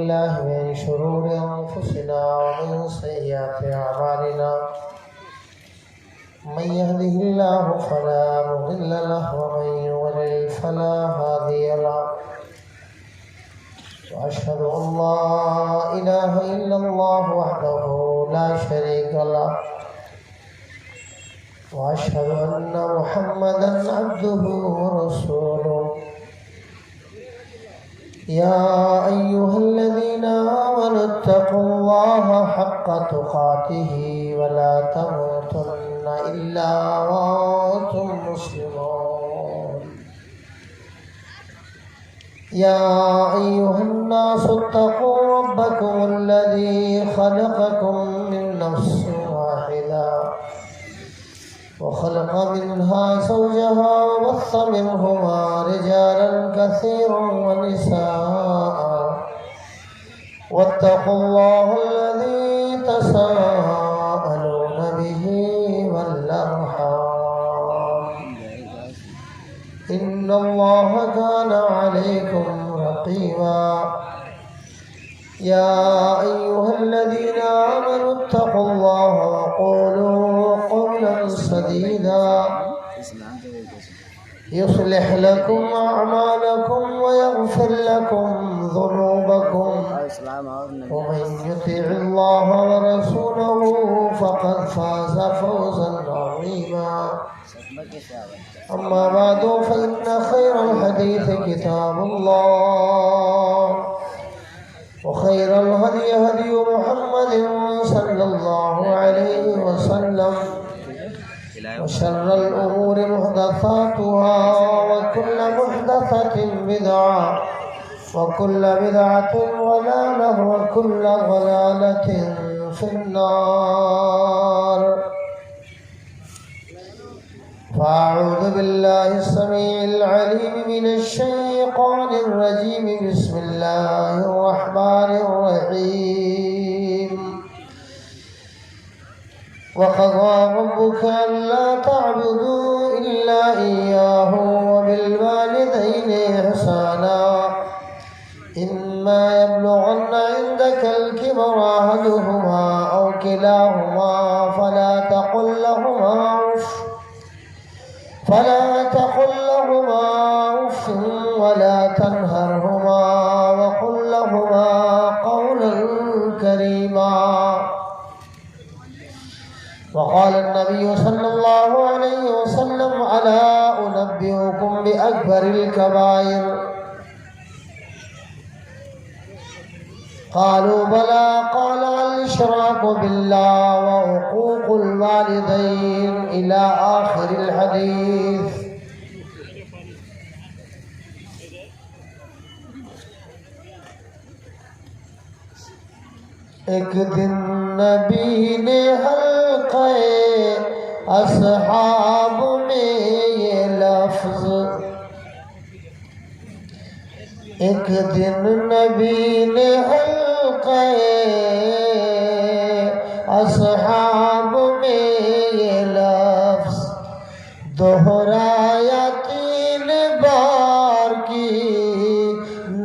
بالله من شرور أنفسنا ومن سيئات أعمالنا من يهده الله فلا مضل له ومن يضلل فلا هادي له وأشهد أن لا إله إلا الله وحده لا شريك له وأشهد أن محمدا عبده ورسوله يا أيها الذين آمنوا اتقوا الله حق تقاته ولا تموتن إلا وأنتم مسلمون يا أيها الناس اتقوا ربكم الذي خلقكم من نفس واحدة وخلق منها زوجها وبث منهما رجالا كثيرا ونساء واتقوا الله الذي تساءلون به والأرحام إن الله كان عليكم رقيبا يا أيها الذين آمنوا اتقوا الله وقولوا قولا سديدا يصلح لكم أعمالكم ويغفر لكم ذنوبكم ومن يطع الله ورسوله فقد فاز فوزا عظيما أما بعد فإن خير الحديث كتاب الله وخير الهدي هدي محمد صلى الله عليه وسلم وشر الأمور محدثاتها وكل محدثة بدعة وكل بدعة ضلالة وكل ضلالة في النار فأعوذ بالله السميع العليم من الشيطان الرجيم بسم الله الرحمن الرحيم وقضى ربك ألا تعبدوا إلا إياه وبالوالدين إحسانا إما يبلغن عندك الكبر أحدهما أو كلاهما فلا تقل لهما أف ولا تنهرهما وقل لهما قولا كريما وقال النبي صلى الله عليه وسلم ألا أنبئكم بأكبر الكبائر قالوا بلى قال الإشراك بالله وعقوق الوالدين إلى آخر الحديث ایک دن نبی نے حلقہ اصحاب میں یہ لفظ ایک دن نبی نے حلقہ اصحاب میں یہ لفظ دہرایا 3 بار کی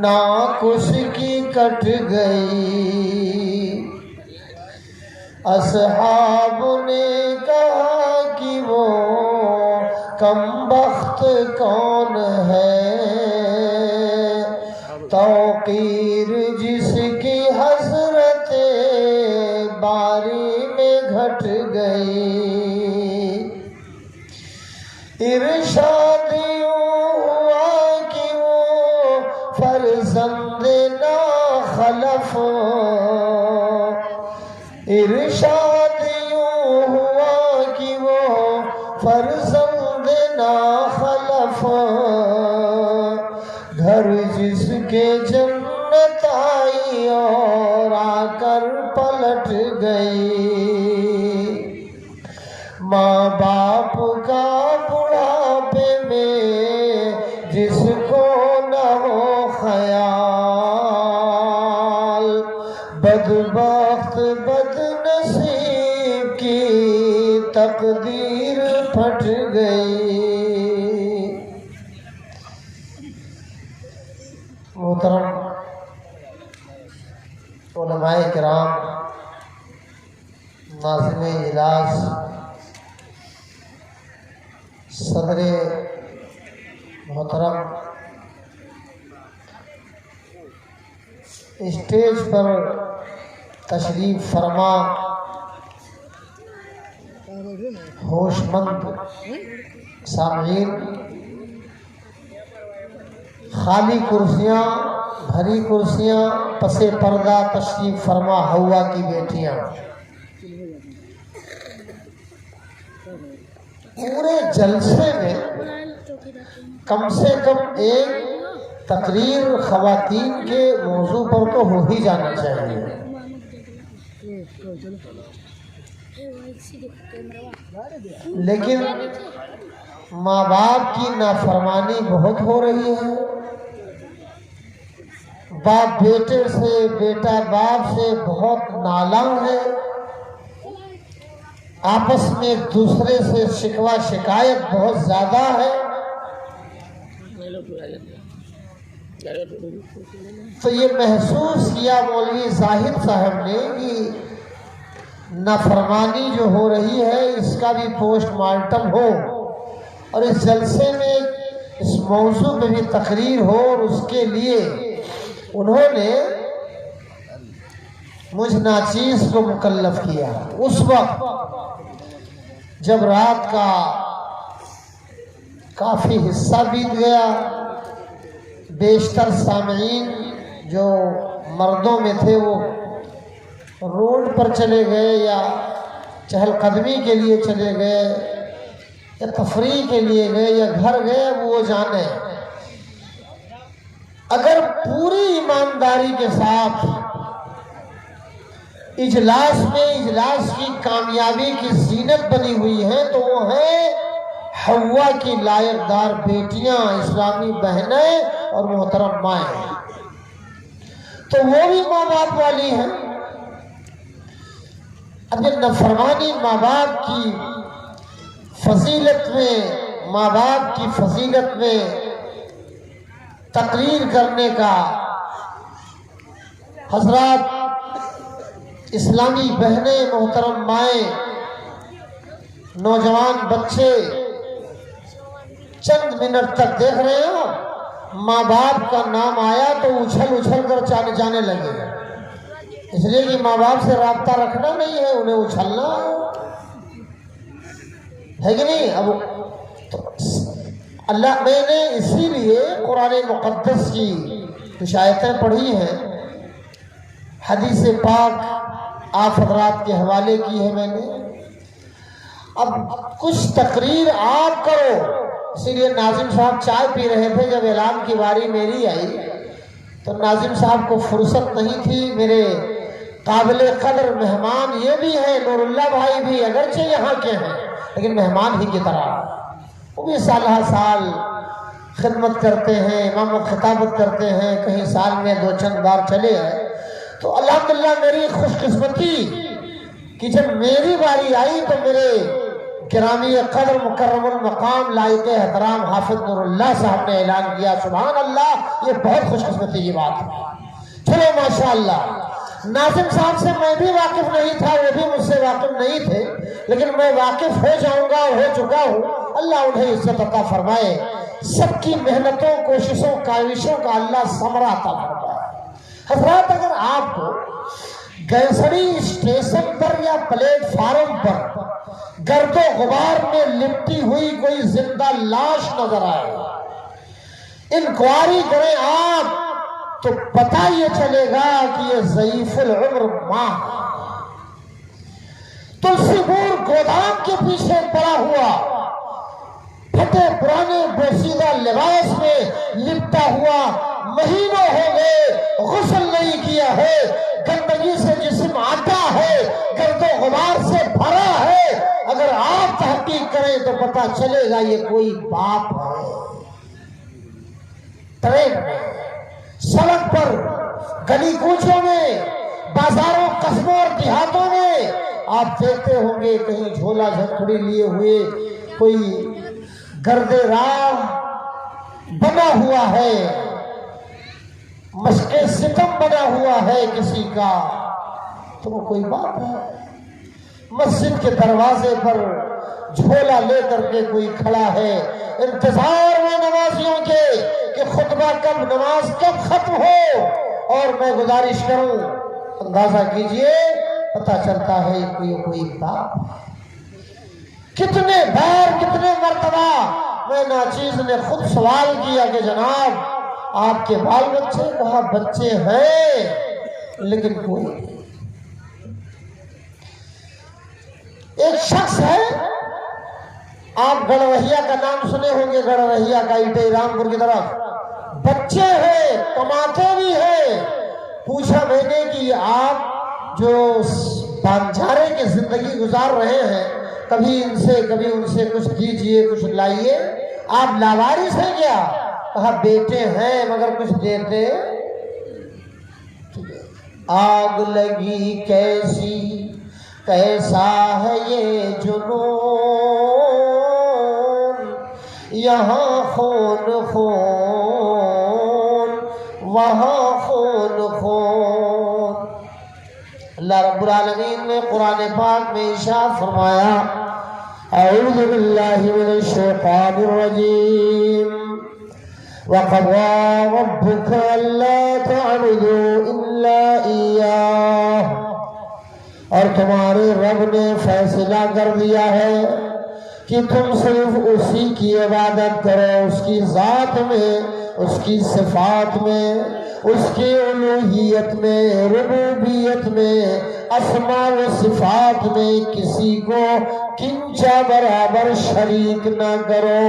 ناک اس کی کٹ گئی اصحاب نے کہا کہ وہ کم بخت کون ہے توقیر جس کی حضرت باری میں گھٹ گئی ارشاد یوں ہوا کہ وہ فرزند ناخلف ارشاد یوں ہوا کہ وہ فرزند ناخلف گھر جس کے جنت آئی اور آ کر پلٹ گئی ماں باپ کا بڑھاپے میں جس کو نہ ہو خیال بدبخت بد نصیب کی تقدیر پھٹ گئی محترم علماء کرام، ناظم اجلاس، صدر محترم، اسٹیج پر تشریف فرما ہوش مند سامعین، خالی کرسیاں، بھری کرسیاں، پسے پردہ تشریف فرما ہوا کی بیٹیاں، پورے جلسے میں کم سے کم ایک تقریر خواتین کے موضوع پر تو ہو ہی جانا چاہیے، لیکن ماں باپ کی نافرمانی بہت ہو رہی ہے، باپ بیٹے سے، بیٹا باپ سے بہت نالاں ہے، آپس میں ایک دوسرے سے شکوہ شکایت بہت زیادہ ہے۔ تو یہ محسوس کیا مولوی زاہد صاحب نے کہ نافرمانی جو ہو رہی ہے اس کا بھی پوسٹ مارٹم ہو، اور اس جلسے میں اس موضوع پہ بھی تقریر ہو، اور اس کے لیے انہوں نے مجھ ناچیز کو مکلف کیا۔ اس وقت جب رات کا کافی حصہ بیت گیا، بیشتر سامعین جو مردوں میں تھے وہ روڈ پر چلے گئے یا چہل قدمی کے لیے چلے گئے یا تفریح کے لیے گئے یا گھر گئے، وہ جانے۔ اگر پوری ایمانداری کے ساتھ اجلاس میں اجلاس کی کامیابی کی زینت بنی ہوئی ہے تو وہ ہیں حوا کی لائق دار بیٹیاں، اسلامی بہنیں اور محترم مائیں، تو وہ بھی ماں باپ والی ہیں۔ اب یہ نافرمانی ماں باپ کی فضیلت میں، ماں باپ کی فضیلت میں تقریر کرنے کا حضرات، اسلامی بہنیں، محترم مائیں، نوجوان بچے چند منٹ تک دیکھ رہے ہیں، ماں باپ کا نام آیا تو اچھل اچھل کر جانے لگے، اس لیے کہ ماں باپ سے رابطہ رکھنا نہیں ہے، انہیں اچھلنا ہے کہ نہیں۔ اب تو اللہ، میں نے اسی لیے قرآن مقدس کی کچھ آیتیں پڑھی ہیں، حدیث پاک آپ حضرات کے حوالے کی ہے میں نے۔ اب کچھ تقریر آپ کرو، اسی لیے ناظم صاحب چائے پی رہے تھے، جب اعلان کی باری میری آئی تو ناظم صاحب کو فرصت نہیں تھی۔ میرے قابل قدر مہمان یہ بھی ہیں، نور اللہ بھائی بھی، اگرچہ یہاں کے ہیں لیکن مہمان ہی کی طرح، وہ بھی سالہ سال خدمت کرتے ہیں، امام و خطابت کرتے ہیں، کہیں سال میں 2 بار چلے آئے۔ تو الحمدللہ میری خوش قسمتی کہ جب میری باری آئی تو میرے گرامی قدر مکرم المقام لائق احترام حافظ نور اللہ صاحب نے اعلان کیا۔ سبحان اللہ، یہ بہت خوش قسمتی کی بات ہے۔ چلو ماشاءاللہ، ناظم صاحب سے میں بھی واقف نہیں تھا، وہ بھی مجھ سے واقف نہیں تھے، لیکن میں واقف ہو جاؤں گا، ہو چکا ہوں۔ اللہ انہیں عزت عطا فرمائے، سب کی محنتوں، کوششوں، کاوشوں کا اللہ ثمرہ عطا فرمائے۔ حضرات، اگر آپ کو گیسڑی اسٹیشن پر یا پلیٹ فارم پر گرد و غبار میں لپٹی ہوئی کوئی زندہ لاش نظر آئے، انکوائری کریں آپ تو پتہ یہ چلے گا کہ یہ ضعیف العمر ماں تلسی بور گودام کے پیچھے پڑا ہوا، پھٹے پرانے بوسیدہ لباس میں لپٹا ہوا، مہینوں ہو گئے غسل نہیں کیا ہے، گندگی سے جسم آتا ہے، گرد و غبار سے بھرا ہے۔ اگر آپ تحقیق کریں تو پتہ چلے گا یہ کوئی باپ ہے۔ ٹرین میں، سڑک پر، گلی کوچوں میں، بازاروں، قصبوں اور دیہاتوں میں آپ دیکھتے ہوں گے کہیں جھولا جھنکڑی لیے ہوئے کوئی گرد راہ بنا ہوا ہے، مشق ستم بنا ہوا ہے کسی کا تو وہ کوئی بات ہے؟ مسجد کے دروازے پر جھولا لے کر کے کوئی کھڑا ہے انتظار میں نمازیوں کے کہ خطبہ کب، نماز کب ختم ہو، اور میں گزارش کروں اندازہ کیجئے پتہ چلتا ہے کوئی باپ کتنے بار کتنے مرتبہ میں ناچیز نے خود سوال کیا کہ جناب آپ کے بال بچے؟ کہا بچے ہیں لیکن کوئی نہیں۔ ایک شخص ہے، آپ گڑوہیا کا نام سنے ہوں گے، گڑوہیا کا ایٹے رام پور کی طرف، بچے ہیں کماتے بھی ہیں۔ پوچھا میں نے کہ آپ جو بانجھارے کی زندگی گزار رہے ہیں، کبھی ان سے کبھی ان سے کچھ دیجئے کچھ لائیے، آپ لاوارث ہیں کیا؟ کہا بیٹے ہیں مگر کچھ دیتے۔ آگ لگی کیسی کیسا ہے یہ جنون، یہاں خون خون وہاں خون خون۔ اللہ رب العالمین نے قرآن پاک میں ارشاد فرمایا اعوذ باللہ من الشیطان الرجیم وَقَضَىٰ رَبُّكَ أَلَّا تَعْبُدُوا إِلَّا إِيَّاهُ، اور تمہارے رب نے فیصلہ کر دیا ہے کہ تم صرف اسی کی عبادت کرو، اس کی ذات میں، اس کی صفات میں، اس کی الوہیت میں، ربوبیت میں، اسماء و صفات میں کسی کو کنچا برابر شریک نہ کرو۔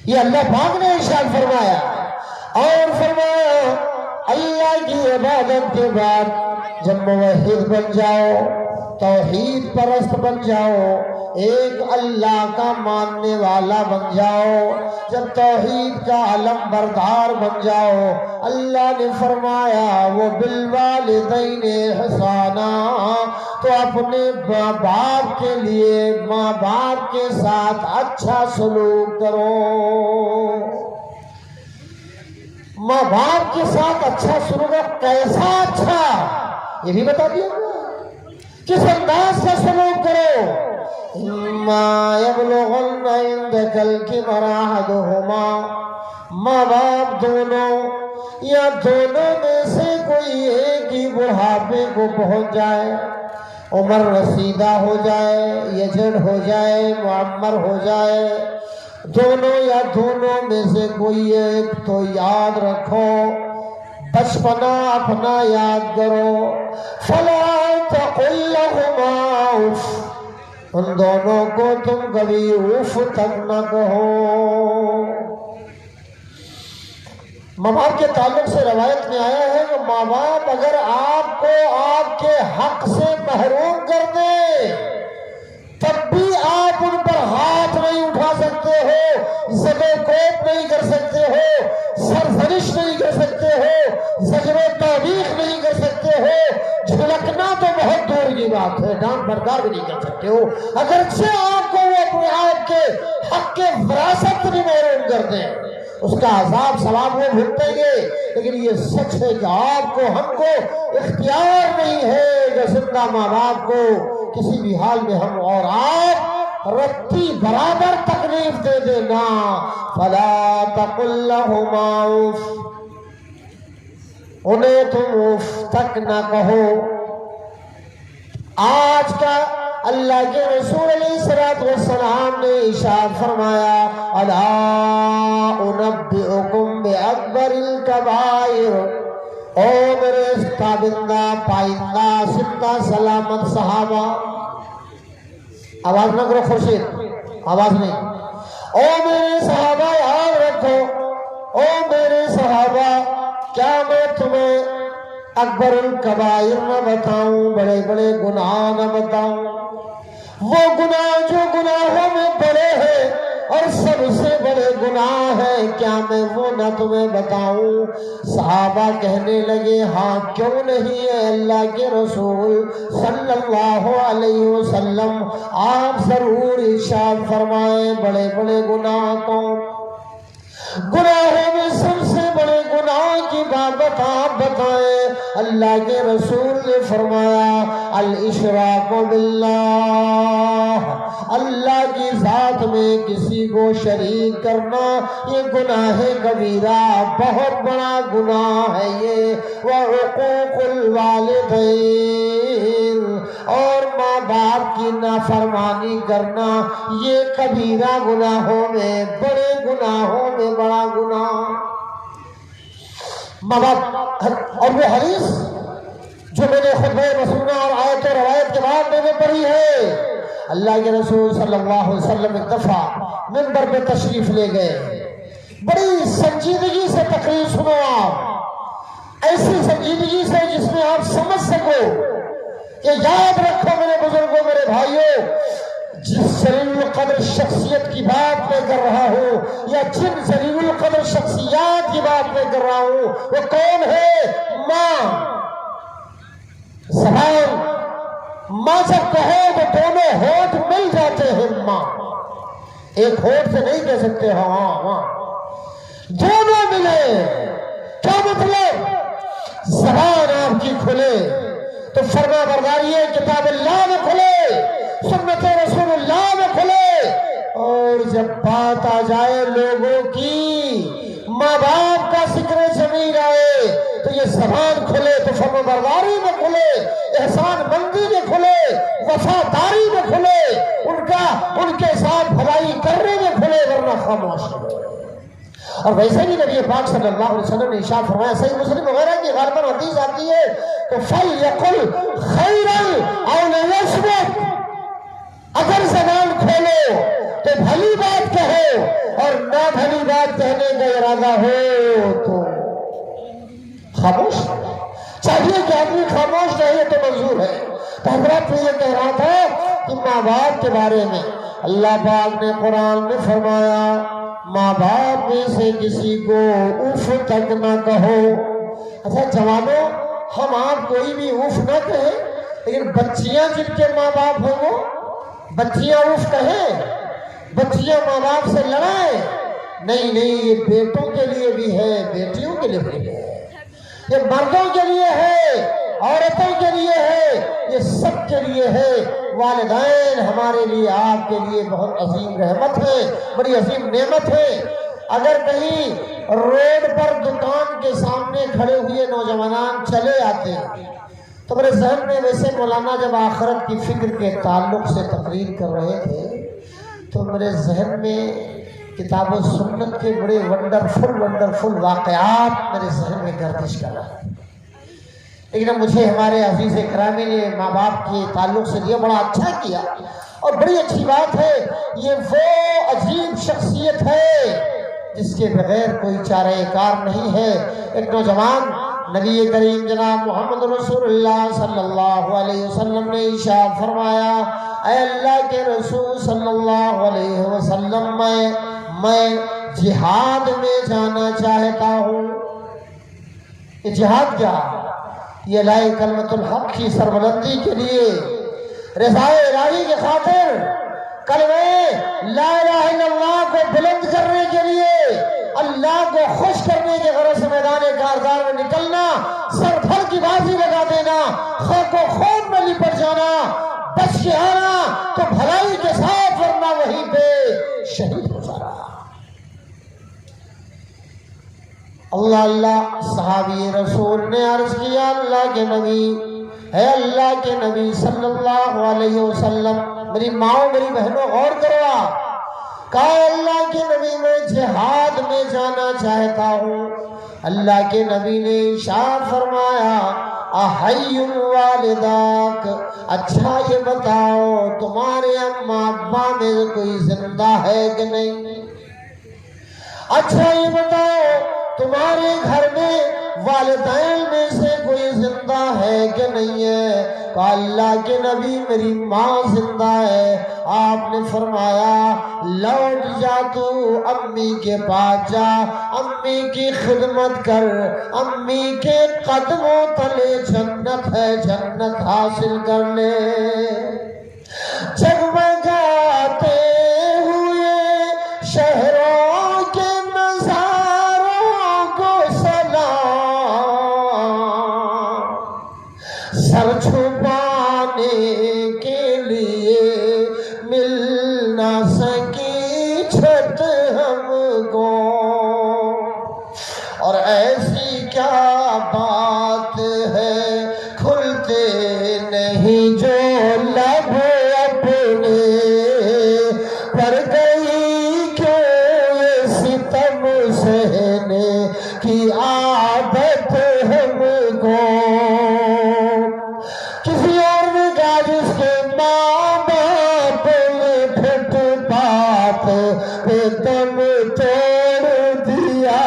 یہ اللہ پاک نے ارشاد فرمایا، اور فرمایا اللہ کی عبادت کے بعد جب موحد بن جاؤ، توحید پرست بن جاؤ، ایک اللہ کا ماننے والا بن جاؤ، جب توحید کا علم بردار بن جاؤ، اللہ نے فرمایا وہ بالوالدین احسانا، تو اپنے ماں باپ کے لیے ماں باپ کے ساتھ اچھا سلوک کرو۔ ماں باپ کے ساتھ اچھا سلوک، کیسا اچھا یہ بھی بتا دیا، کس انداز کا سلوک کرو۔ اِمَّا يَبْلُغَنَّ عِندَكَ الْكِبَرَ أَحَدُهُمَا، ماں باپ دونوں یا دونوں میں سے کوئی ایک ہی بڑھاپے کو پہنچ جائے، عمر رسیدہ ہو جائے، یجڑ ہو جائے، معمر ہو جائے، دونوں یا دونوں میں سے کوئی ایک، تو یاد رکھو بچپنا اپنا یاد کرو، فَلَا تَقُلْ لَهُمَا اُفٍّ، ان دونوں کو تم کبھی اف تک نہ کہو۔ ماں باپ کے تعلق سے روایت میں آیا ہے کہ ماں باپ اگر آپ کو آپ کے حق سے محروم کر دے تب بھی آپ ان پر ہاتھ نہیں اٹھا سکتے ہو، زد و کوب نہیں کر سکتے ہو، سرزنش نہیں کر سکتے ہو، زجر و توبیخ نہیں کر سکتے ہو، جھلکنا تو بہت دور کی بات ہے، ڈانٹ پھٹکار بھی نہیں کر سکتے ہو، اگرچہ آپ کو وہ اپنے آپ کے حق کے وراثت میں محروم کر دیں، اس کا عذاب ثواب وہ بھگتیں گے، لیکن یہ سچ ہے کہ آپ کو ہم کو اختیار نہیں ہے کہ زندہ ماں باپ کو کسی بھی حال میں ہم اور آپ رتی برابر تکلیف دے دینا۔ فَلَا تَقُلْ لَهُمَا اُفٍّ، انہیں تم اف تک نہ کہو۔ آج کا اللہ کے رسول علیہ السلام نے ارشاد فرمایا الا انبئکم بأکبر الکبائر، او میرے تابندہ پائندہ زندہ سلامت صحابہ، آواز نہ کرو خورشید، آواز نہیں، او میرے صحابہ یاد رکھو، او میرے صحابہ کیا میں تمہیں اکبر الکبائر نہ بتاؤں، بڑے بڑے گناہ نہ بتاؤں، وہ گناہ جو گناہوں میں بڑے ہیں اور سب سے بڑے گناہ ہیں، کیا میں وہ نہ تمہیں بتاؤں؟ صحابہ کہنے لگے ہاں کیوں نہیں ہے اللہ کے رسول صلی اللہ علیہ وسلم، آپ ضرور ارشاد فرمائیں بڑے بڑے گناہ کون؟ گناہوں میں سب سے بڑے گناہ بات آپ بتائیں۔ اللہ کے رسول نے فرمایا الاشراک باللہ، اللہ کی ذات میں کسی کو شریک کرنا یہ گناہ کبیرہ، بہت بڑا گناہ ہے یہ۔ وعقوق الوالدین، اور ماں باپ کی نافرمانی کرنا یہ کبیرہ گناہوں میں، بڑے گناہوں میں بڑا گناہ۔ ماں باپ، اور وہ حدیث جو میں نے خطبہ مسنونہ اور آیت و روایت کے بعد میں نے پڑھی ہے، اللہ کے رسول صلی اللہ علیہ وسلم ایک دفعہ منبر پہ تشریف لے گئے، بڑی سنجیدگی سے تقریر سنو آپ، ایسی سنجیدگی سے جس میں آپ سمجھ سکو کہ یاد رکھو میرے بزرگوں، میرے بھائیوں، جس ذلیل القدر شخصیت کی بات میں کر رہا ہوں یا جن ذلیل القدر شخصیات کی بات میں کر رہا ہوں وہ کون ہے؟ ماں۔ زبان، ماں جب کہو تو دونوں ہونٹ مل جاتے ہیں، ماں ایک ہونٹ سے نہیں کہہ سکتے ہاں ہاں، دونوں ملے۔ کیا مطلب؟ زبان آپ کی کھلے تو فرما برداری کتاب اللہ میں کھلے، سنت رسول اللہ میں کھلے، اور جب بات آ جائے لوگوں کی، ماں باپ کا ذکر ضمیر آئے تو یہ زبان کھلے تو فرما برداری میں کھلے، احسان مندی میں کھلے، وفاداری میں کھلے، ان کے ساتھ بھلائی کرنے میں کھلے، ورنہ خاموش ہے۔ اور ویسے بھی نبی پاک صلی اللہ علیہ وسلم نے ارشاد فرمایا، صحیح مسلم وغیرہ کی غالباً حدیث آتی ہے تو فَلْيَقُلْ خَيْرًا أَوْ لِيَصْمُتْ، اگر زبان کھولو تو بھلی بات کہو، اور نہ بھلی بات کہنے کا ارادہ ہو تو خاموش۔ چاہیے کہ آدمی خاموش رہے تو منظور ہے۔ تو حضرات میں یہ کہہ رہا تھا کہ ماں باپ کے بارے میں اللہ پاک نے قرآن میں فرمایا ماں باپ میں سے کسی کو اف تک نہ کہو۔ اچھا جوانوں، ہم آپ کوئی بھی اف نہ کہیں، لیکن بچیاں جن کے ماں باپ ہیں وہ بچیاں اف کہیں، بچیاں ماں باپ سے لڑائیں؟ نہیں نہیں، یہ بیٹوں کے لیے بھی ہے، بیٹیوں کے لیے بھی ہے، یہ مردوں کے لیے ہے، عورتوں کے لیے ہے، یہ سب کے لیے ہے۔ والدین ہمارے لیے، آپ کے لیے بہت عظیم رحمت ہے، بڑی عظیم نعمت ہے۔ اگر کہیں روڈ پر دکان کے سامنے کھڑے ہوئے نوجوانان چلے آتے تو میرے ذہن میں، ویسے مولانا جب آخرت کی فکر کے تعلق سے تقریر کر رہے تھے تو میرے ذہن میں کتاب و سنت کے بڑے ونڈرفل واقعات میرے ذہن میں گردش کر رہا ہے، لیکن مجھے ہمارے عزیز اکرامی نے ماں باپ کے تعلق سے یہ بڑا اچھا کیا، اور بڑی اچھی بات ہے۔ یہ وہ عجیب شخصیت ہے جس کے بغیر کوئی چارہ کار نہیں ہے۔ ایک نوجوان نبی کریم جناب محمد رسول اللہ صلی اللہ علیہ وسلم نے ارشاد فرمایا، اے اللہ کے رسول صلی اللہ علیہ وسلم، میں جہاد میں جانا چاہتا ہوں۔ یہ جہاد کیا؟ یہ لائے کلمت الحق کی سربلندی کے لیے، رضائے الہی کی خاطر، کلمہ لا الہ الا اللہ کو بلند کرنے کے لیے، اللہ کو خوش کرنے کے غرض سے میدان کارزار میں نکلنا، سر پھر کی بازی لگا دینا، خاک و خون میں لپٹ جانا، بچ کے آنا تو بھلائی کے ساتھ، ورنہ وہیں پہ شہید ہو جانا۔ اللہ صحابی رسول نے عرض کیا، اللہ کے نبی، اے اللہ کے نبی صلی اللہ علیہ وسلم، میری ماں میری بہنوں غور کروا، کہا اللہ کے نبی میں جہاد میں جانا چاہتا ہوں۔ اللہ کے نبی نے ارشاد فرمایا، احی والداک، اچھا یہ بتاؤ تمہارے اماں ابا میں کوئی زندہ ہے کہ نہیں؟ اچھا یہ بتاؤ تمہارے گھر میں والدین میں سے کوئی زندہ ہے کہ نہیں ہے؟ کہا اللہ کے نبی میری ماں زندہ ہے۔ آپ نے فرمایا لوٹ جا تو امی کے پاس جا، امی کی خدمت کر، امی کے قدموں تلے جنت ہے، جنت حاصل کر لے۔ جگمگاتے ہوئے شہروں کے نظاروں کو سلام سر چھپانے کے لیے مل نہ سکی چھت ہم کو، اور ایسی کیا بات ہے کھلتے نہیں جو لب اپنے، پر گئی کیوں یہ ستم سہنے کی عادت ہم کو۔ کسی اور نے کہا جس کے ماں باپ نے فٹ پاتھ پہ دم توڑ دیا،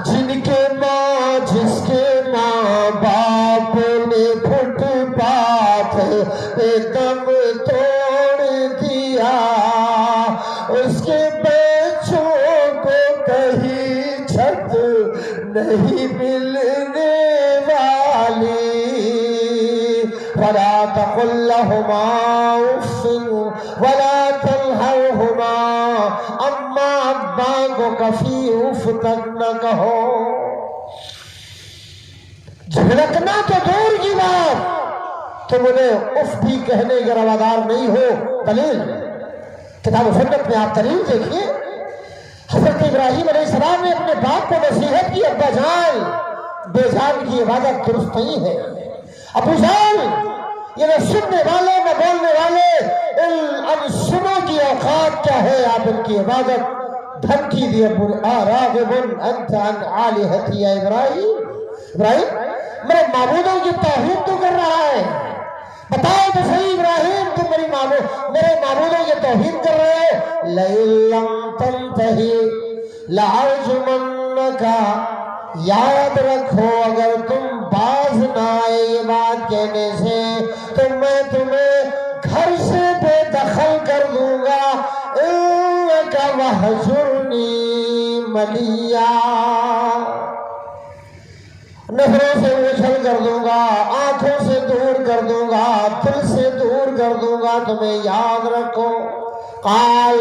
جن کے جس کے ماں باپ نے فٹ پاتھ پہ دم توڑ دیا، اس کے بچوں کو کہیں چھت نہیں ملنے والی۔ فلا تقل لهما اف ولا تنهرهما، اما ابا کو کبھی اف تک نہ کہو۔ جھڑکنا تو دور کی بات، تم انہیں اف بھی کہنے کے روادار نہیں ہو۔ دلیل کتاب و سنت میں آپ دلیل دیکھیے، حضرت ابراہیم علیہ السلام نے اپنے باپ کو نصیحت کی، ابا جان بے جان کی عبادت درست نہیں ہے، ابو جان یہ نہ سننے والے نہ بولنے والے، ان سنوں کی اوقات کیا ہے، آپ ان کی عبادت دھمکی دی۔ راغب انت عن آلہتی یا ابراہیم، ابراہیم میرے معبودوں کی توہین تو کر رہا ہے، بتاؤ تو صحیح ابراہیم تم میرے معبودوں کی توہین کر رہے ہو۔ لئن لم تنتہی لأرجمنک، یاد رکھو اگر تم باز نہ آئے یہ بات کہنے سے تو میں تمہیں گھر سے بے دخل کر دوں گا۔ انک وہجرنی ملیا، نظروں سے اچھل کر دوں گا، آنکھوں سے دور کر دوں گا، دل سے دور کر دوں گا، تمہیں یاد رکھو۔ قال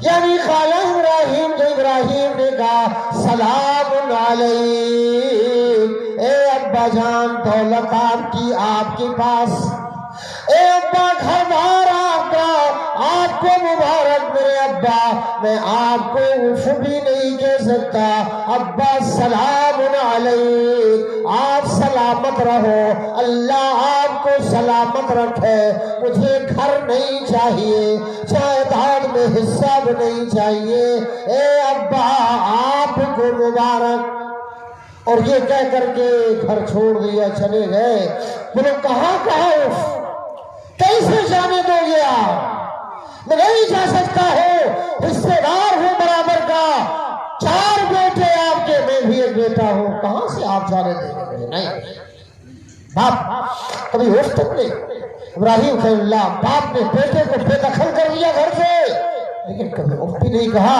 یعنی قال ابراہیم، تو ابراہیم نے کہا سلام علیک، اے ابا جان دولت آپ کی آپ کے پاس، اے ابا گھر بار آپ کا، آپ کو مبارک میرے ابا، میں آپ کو اف بھی نہیں کہہ سکتا۔ ابا سلام علیک، آپ سلامت رہو، اللہ آپ کو سلامت رکھے، مجھے گھر نہیں چاہیے، جائیداد میں حصہ بھی نہیں چاہیے، اے ابا آپ کو مبارک۔ اور یہ کہہ کر کے گھر چھوڑ دیا، چلے گئے۔ بولو کہاں کیسے جانے دو گے آپ؟ میں نہیں جا سکتا ہوں، حصے دار ہوں برابر کا، 4 بیٹے آپ کے، میں بھی ایک بیٹا ہوں، کہاں سے آپ جانے دیں گے؟ نہیں باپ کبھی ہوش تک نہیں۔ ابراہیم خلیل اللہ باپ نے بیٹے کو بے دخل کر دیا گھر سے، لیکن کبھی اف بھی نہیں کہا،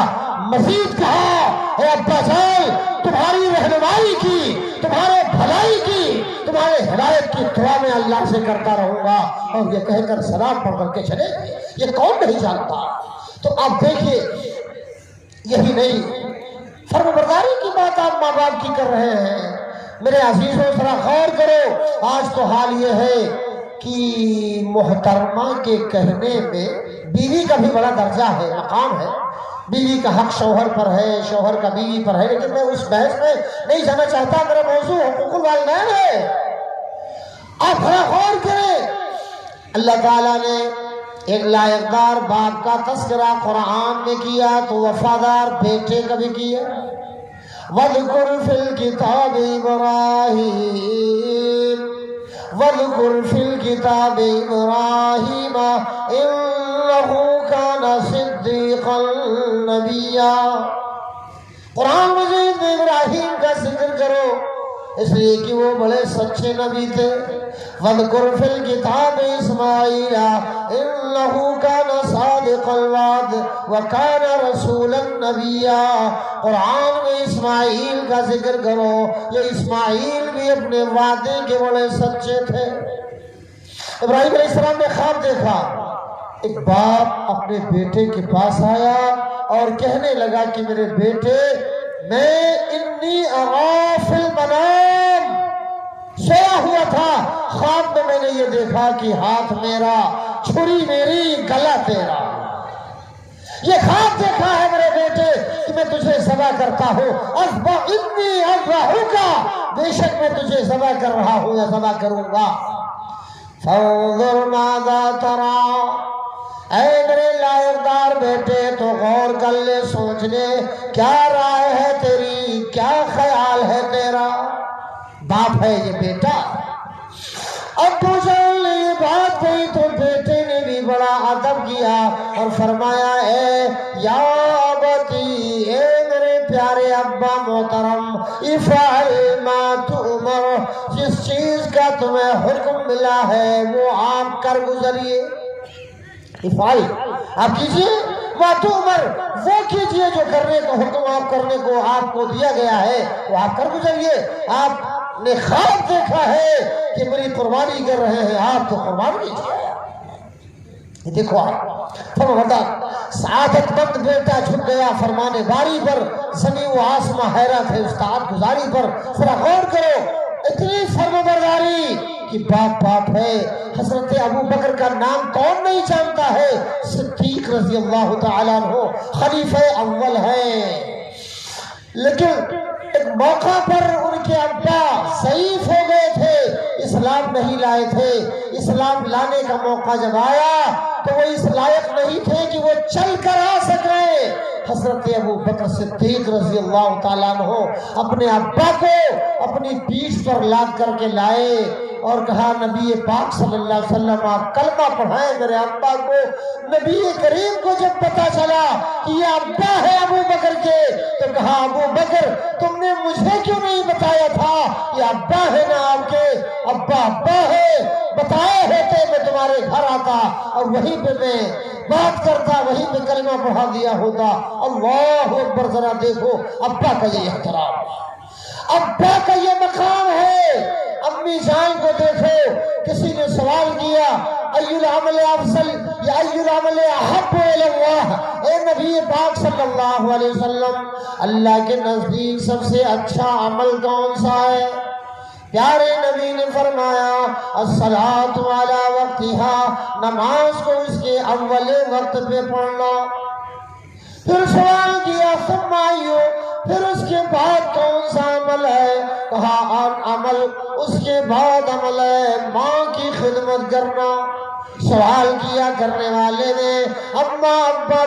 مزید کہا اے ابا جان تمہاری رہنمائی کی، تمہارے بھلائی کی، تمہارے ہدایت کی دعا میں اللہ سے کرتا رہوں گا۔ اور یہ کہہ کر سلام پڑھ کر کے چلے گئے۔ یہ کون نہیں جانتا؟ تو آپ دیکھیے یہی نہیں، فرم برداری کی بات آپ ماں باپ کی کر رہے ہیں۔ میرے عزیزوں ذرا غور کرو، آج تو حال یہ ہے کہ محترمہ کے کہنے میں بیوی کا بھی بڑا درجہ ہے، مقام ہے، بیوی کا حق شوہر پر ہے، شوہر کا بیوی پر ہے، لیکن میں اس بحث میں نہیں جانا چاہتا، میرا موضوع حقوق الوالدین ہے۔ آپ ذرا غور کریں، اللہ تعالیٰ نے ایک لائقدار باپ کا تذکرہ قرآن میں کیا تو وفادار بیٹے کا بھی کیا۔ وَاذْكُرْ فِي الْكِتَابِ إِبْرَاهِيمَ وَاذْكُرْ فِي الْكِتَابِ إِبْرَاهِيمَ إِنَّهُ كَانَ صِدِّيقًا نَبِيًّا۔ قرآن مجید میں ابراہیم کا ذکر کرو، اس لیے کہ وہ بڑے سچے نبی تھے۔ وَاذْكُرْ فِي الْكِتَابِ إِسْمَاعِيلَ إِنَّهُ كَانَ صَادِقَ الْوَعْدِ وَكَانَ رَسُولًا نَبِيًّا۔ قرآن میں اسماعیل کا ذکر کرو، یہ اسماعیل بھی اپنے وعدے کے بڑے سچے تھے۔ ابراہیم علیہ السلام نے خواب دیکھا، ایک باپ اپنے بیٹے کے پاس آیا اور کہنے لگا کہ میرے بیٹے میں انی اغا فی المنام، سویا ہوا تھا، خواب میں میں نے یہ دیکھا کہ ہاتھ میرا، چھری میری، گلا تیرا۔ یہ خواب دیکھا ہے میرے بیٹے کہ میں تجھے ذبح کرتا ہوں، اذبح انی اذبحک، بے شک میں تجھے ذبح کر رہا ہوں یا ذبح کروں گا۔ فانظر ماذا تری، اے میرے لائقدار بیٹے تو غور کر لے، سوچ لے کیا رائے ہے تیری، کیا خیال ہے تیرا۔ باپ ہے یہ بیٹا۔ ابو جان نے یہ بات کہی تو بیٹے نے بھی بڑا ادب کیا اور فرمایا اے یا ابتی، اے میرے پیارے ابا محترم، افعل ما تؤمر، جس چیز کا تمہیں حکم ملا ہے وہ آپ کر گزریے۔ افعل، آپ کیجئے، ما تؤمر، وہ کیجئے جو کرنے کا حکم آپ کرنے کو آپ کو دیا گیا ہے وہ آپ کر گزریے۔ آپ نے خواب دیکھا ہے کہ میری قربانی کر رہے ہیں، آپ تو قربان کیجئے۔ دیکھو آپ فرماتا سعادت مند بیٹا جھک گیا فرمانے باری پر، زمین و آسمان حیرت ہے استاد گزاری پر۔ ذرا غور کرو، اتنی فرمانبرداری کہ باپ باپ ہے۔ حضرت ابو بکر کا نام کون نہیں جانتا ہے؟ صدیق رضی اللہ تعالیٰ عنہ خلیفہ اول ہے، لیکن ایک موقع پر ان کے ابا ضعیف ہو گئے تھے، اسلام نہیں لائے تھے۔ اسلام لانے کا موقع جب آیا تو وہ اس لائق نہیں تھے کہ وہ چل کر آ سکیں۔ حضرت ابو بکر صدیق رضی اللہ تعالیٰ عنہ اپنے ابا کو اپنی پیٹھ پر لاد کر کے لائے اور کہا نبی پاک صلی اللہ علیہ وسلم آپ کلمہ پڑھائیں میرے ابا کو۔ نبی کریم کو جب پتا چلا کہ یہ ابا ہے ابو بکر کے تو کہا ابو بکر تم نے مجھے کیوں نہیں بتایا تھا؟ یہ ابا ہے نا آپ کے، ابا ابا ہے، بتائے ہوتے میں تمہارے گھر آتا اور وہیں پہ میں بات کرتا، وہیں پہ کلمہ پڑھا دیا ہوتا۔ اللہ اکبر، ذرا دیکھو ابا کا یہ احترام، ابا کا یہ مقام ہے۔ امی جان کو دیکھو، کسی نے سوال کیا ای العمل افضل یا ای العمل احب الی اللہ، اے نبی پاک صلی اللہ علیہ وسلم اللہ کے نزدیک سب سے اچھا عمل کون سا ہے؟ پیارے نبی نے فرمایا الصلاۃ علی وقتها، نماز کو اس کے اول وقت پہ پڑھنا۔ پھر سوال کیا ثم ایو، پھر اس کے بعد کون سا عمل ہے؟ کہا عمل اس کے بعد عمل ہے ماں کی خدمت کرنا۔ سوال کیا کرنے والے نے اماں ابا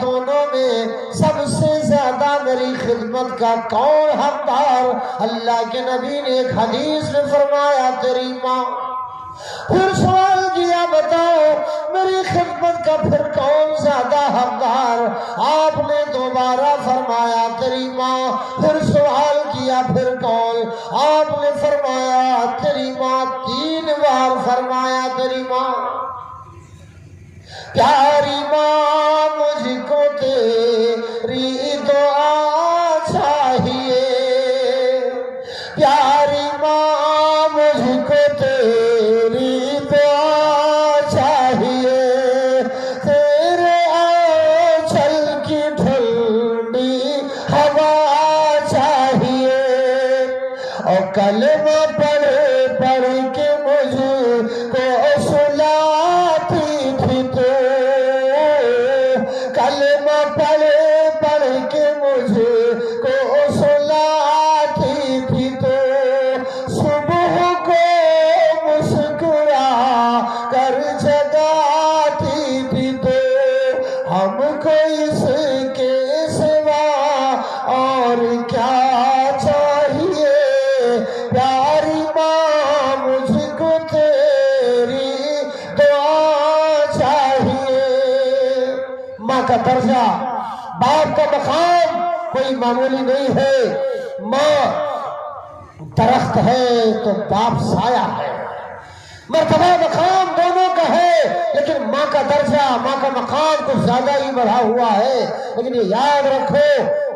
دونوں میں سب سے زیادہ میری خدمت کا کون حقدار؟ اللہ کے نبی نے ایک حدیث میں فرمایا تیری ماں۔ پھر سوال کیا بتاؤ میری خدمت کا پھر کون زیادہ حقدار؟ آپ نے دوبارہ فرمایا تیری ماں۔ پھر سوال کیا پھر کون؟ آپ نے فرمایا تیری ماں، 3 بار فرمایا تیری ماں۔ پیاری ماں مجھ کو تیری دعا چاہیے، پیاری ماں مجھ کو تیری دعا چاہیے، تیرے آنچل کی ٹھنڈی ہوا چاہیے، اور کلمہ پڑھ پڑھ کے مجھ کو سلاتی تھی تو، کلمہ پڑھ پڑھ کے مجھ کو سلاتی تھی تو، صبح کو مسکرا کر جگاتی تھی تو، ہم کو اس کے سوا اور کیا چاہیے؟ پیاری ماں مجھ کو تیری دعا چاہیے۔ ماں کا درجہ، باپ کا مقام کوئی معمولی نہیں ہے۔ ماں درخت ہے تو باپ سایہ ہے، مرتبہ مقام دونوں کا ہے لیکن ماں کا درجہ، ماں کا مقام کچھ زیادہ ہی بڑھا ہوا ہے۔ لیکن یہ یاد رکھو،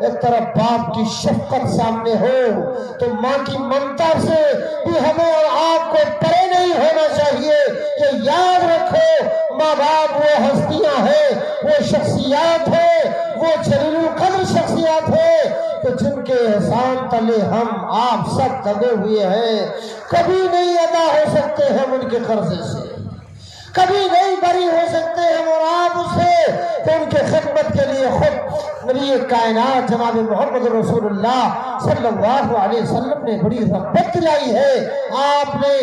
ایک طرف باپ کی شفقت سامنے ہو تو ماں کی ممتا سے بھی ہمیں اور آپ کو پرے نہیں ہونا چاہیے۔ یہ یاد رکھو، ماں باپ وہ ہستیاں ہیں، وہ شخصیات ہیں، وہ جلیل القدر شخصیات ہیں کہ جن کے احسان تلے ہم آپ سب دبے ہوئے ہیں۔ کبھی نہیں ادا ہو سکتے ہم ان کے قرضے سے، کبھی نہیں بری ہو سکتے ہم اور آپ اسے، تو ان کے خدمت کے لیے خود نبی کائنات جناب محمد رسول اللہ صلی اللہ علیہ وسلم نے بڑی رغبت دلائی ہے۔ آپ نے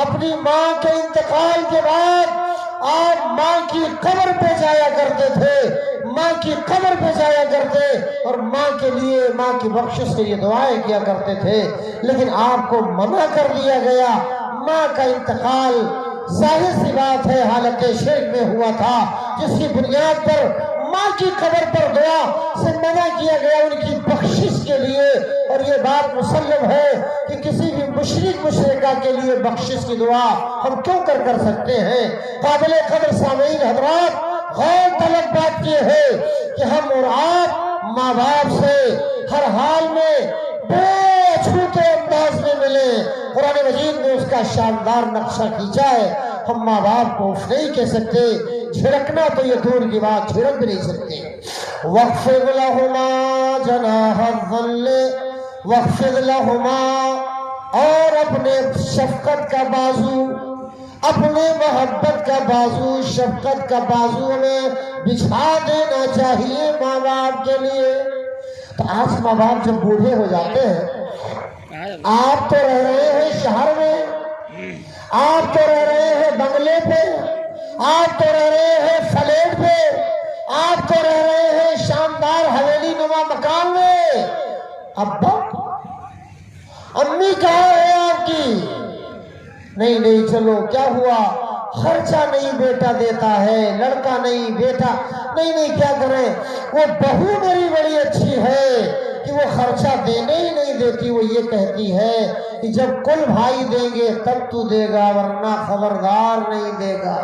اپنی ماں کے انتقال کے بعد آپ ماں کی قبر پہ جایا کرتے تھے، ماں کی قبر پہ جایا کرتے اور ماں کے لیے، ماں کی بخشش سے یہ دعائیں کیا کرتے تھے۔ لیکن آپ کو منع کر دیا گیا۔ ماں کا انتقال ظاہر سی بات ہے حالت شرک میں ہوا تھا، جس کی بنیاد پر ماں کی قبر پر دعا سے منع کیا گیا ان کی بخشش کے لیے۔ اور یہ بات مسلم ہے کہ کسی بھی مشرک مشرکہ کے لیے بخشش کی دعا ہم کیوں کر سکتے ہیں۔ قابل قدر سامعین حضرات، غور طلب بات یہ ہے کہ ہم اور آپ ماں باپ سے ہر حال میں بے چھوٹے انداز میں ملیں۔ قرآن مجید میں اس کا شاندار نقشہ کھینچا ہے۔ ہم ماں باپ کو اف نہیں کہہ سکتے، جھڑکنا تو یہ دور کی بات، جھڑک بھی نہیں سکتے۔ وَاخْفِضْ لَهُمَا جَنَاحَ الذُّلِّ وَاخْفِضْ لَهُمَا، اور اپنے شفقت کا بازو، اپنے محبت کا بازو، شفقت کا بازو میں بچھا دینا چاہیے ماں باپ کے لیے۔ تو آج ماں باپ جب بوڑھے ہو جاتے ہیں، آپ تو رہ رہے ہیں شہر میں، آپ تو رہ رہے ہیں بنگلے پہ، آپ تو رہ رہے ہیں فلیٹ پہ، آپ تو رہ رہے ہیں شاندار حویلی نما مکان میں، ابا امی کہاں ہے آپ کی؟ نہیں چلو کیا ہوا، خرچہ نہیں بیٹا دیتا ہے، لڑکا نہیں بیٹا نہیں کیا کریں، وہ بہو میری بڑی اچھی ہے کہ وہ خرچہ دینے ہی نہیں دیتی، وہ یہ کہتی ہے کہ جب کل بھائی دیں گے تب تو دے گا ورنہ خبردار نہیں دے گا۔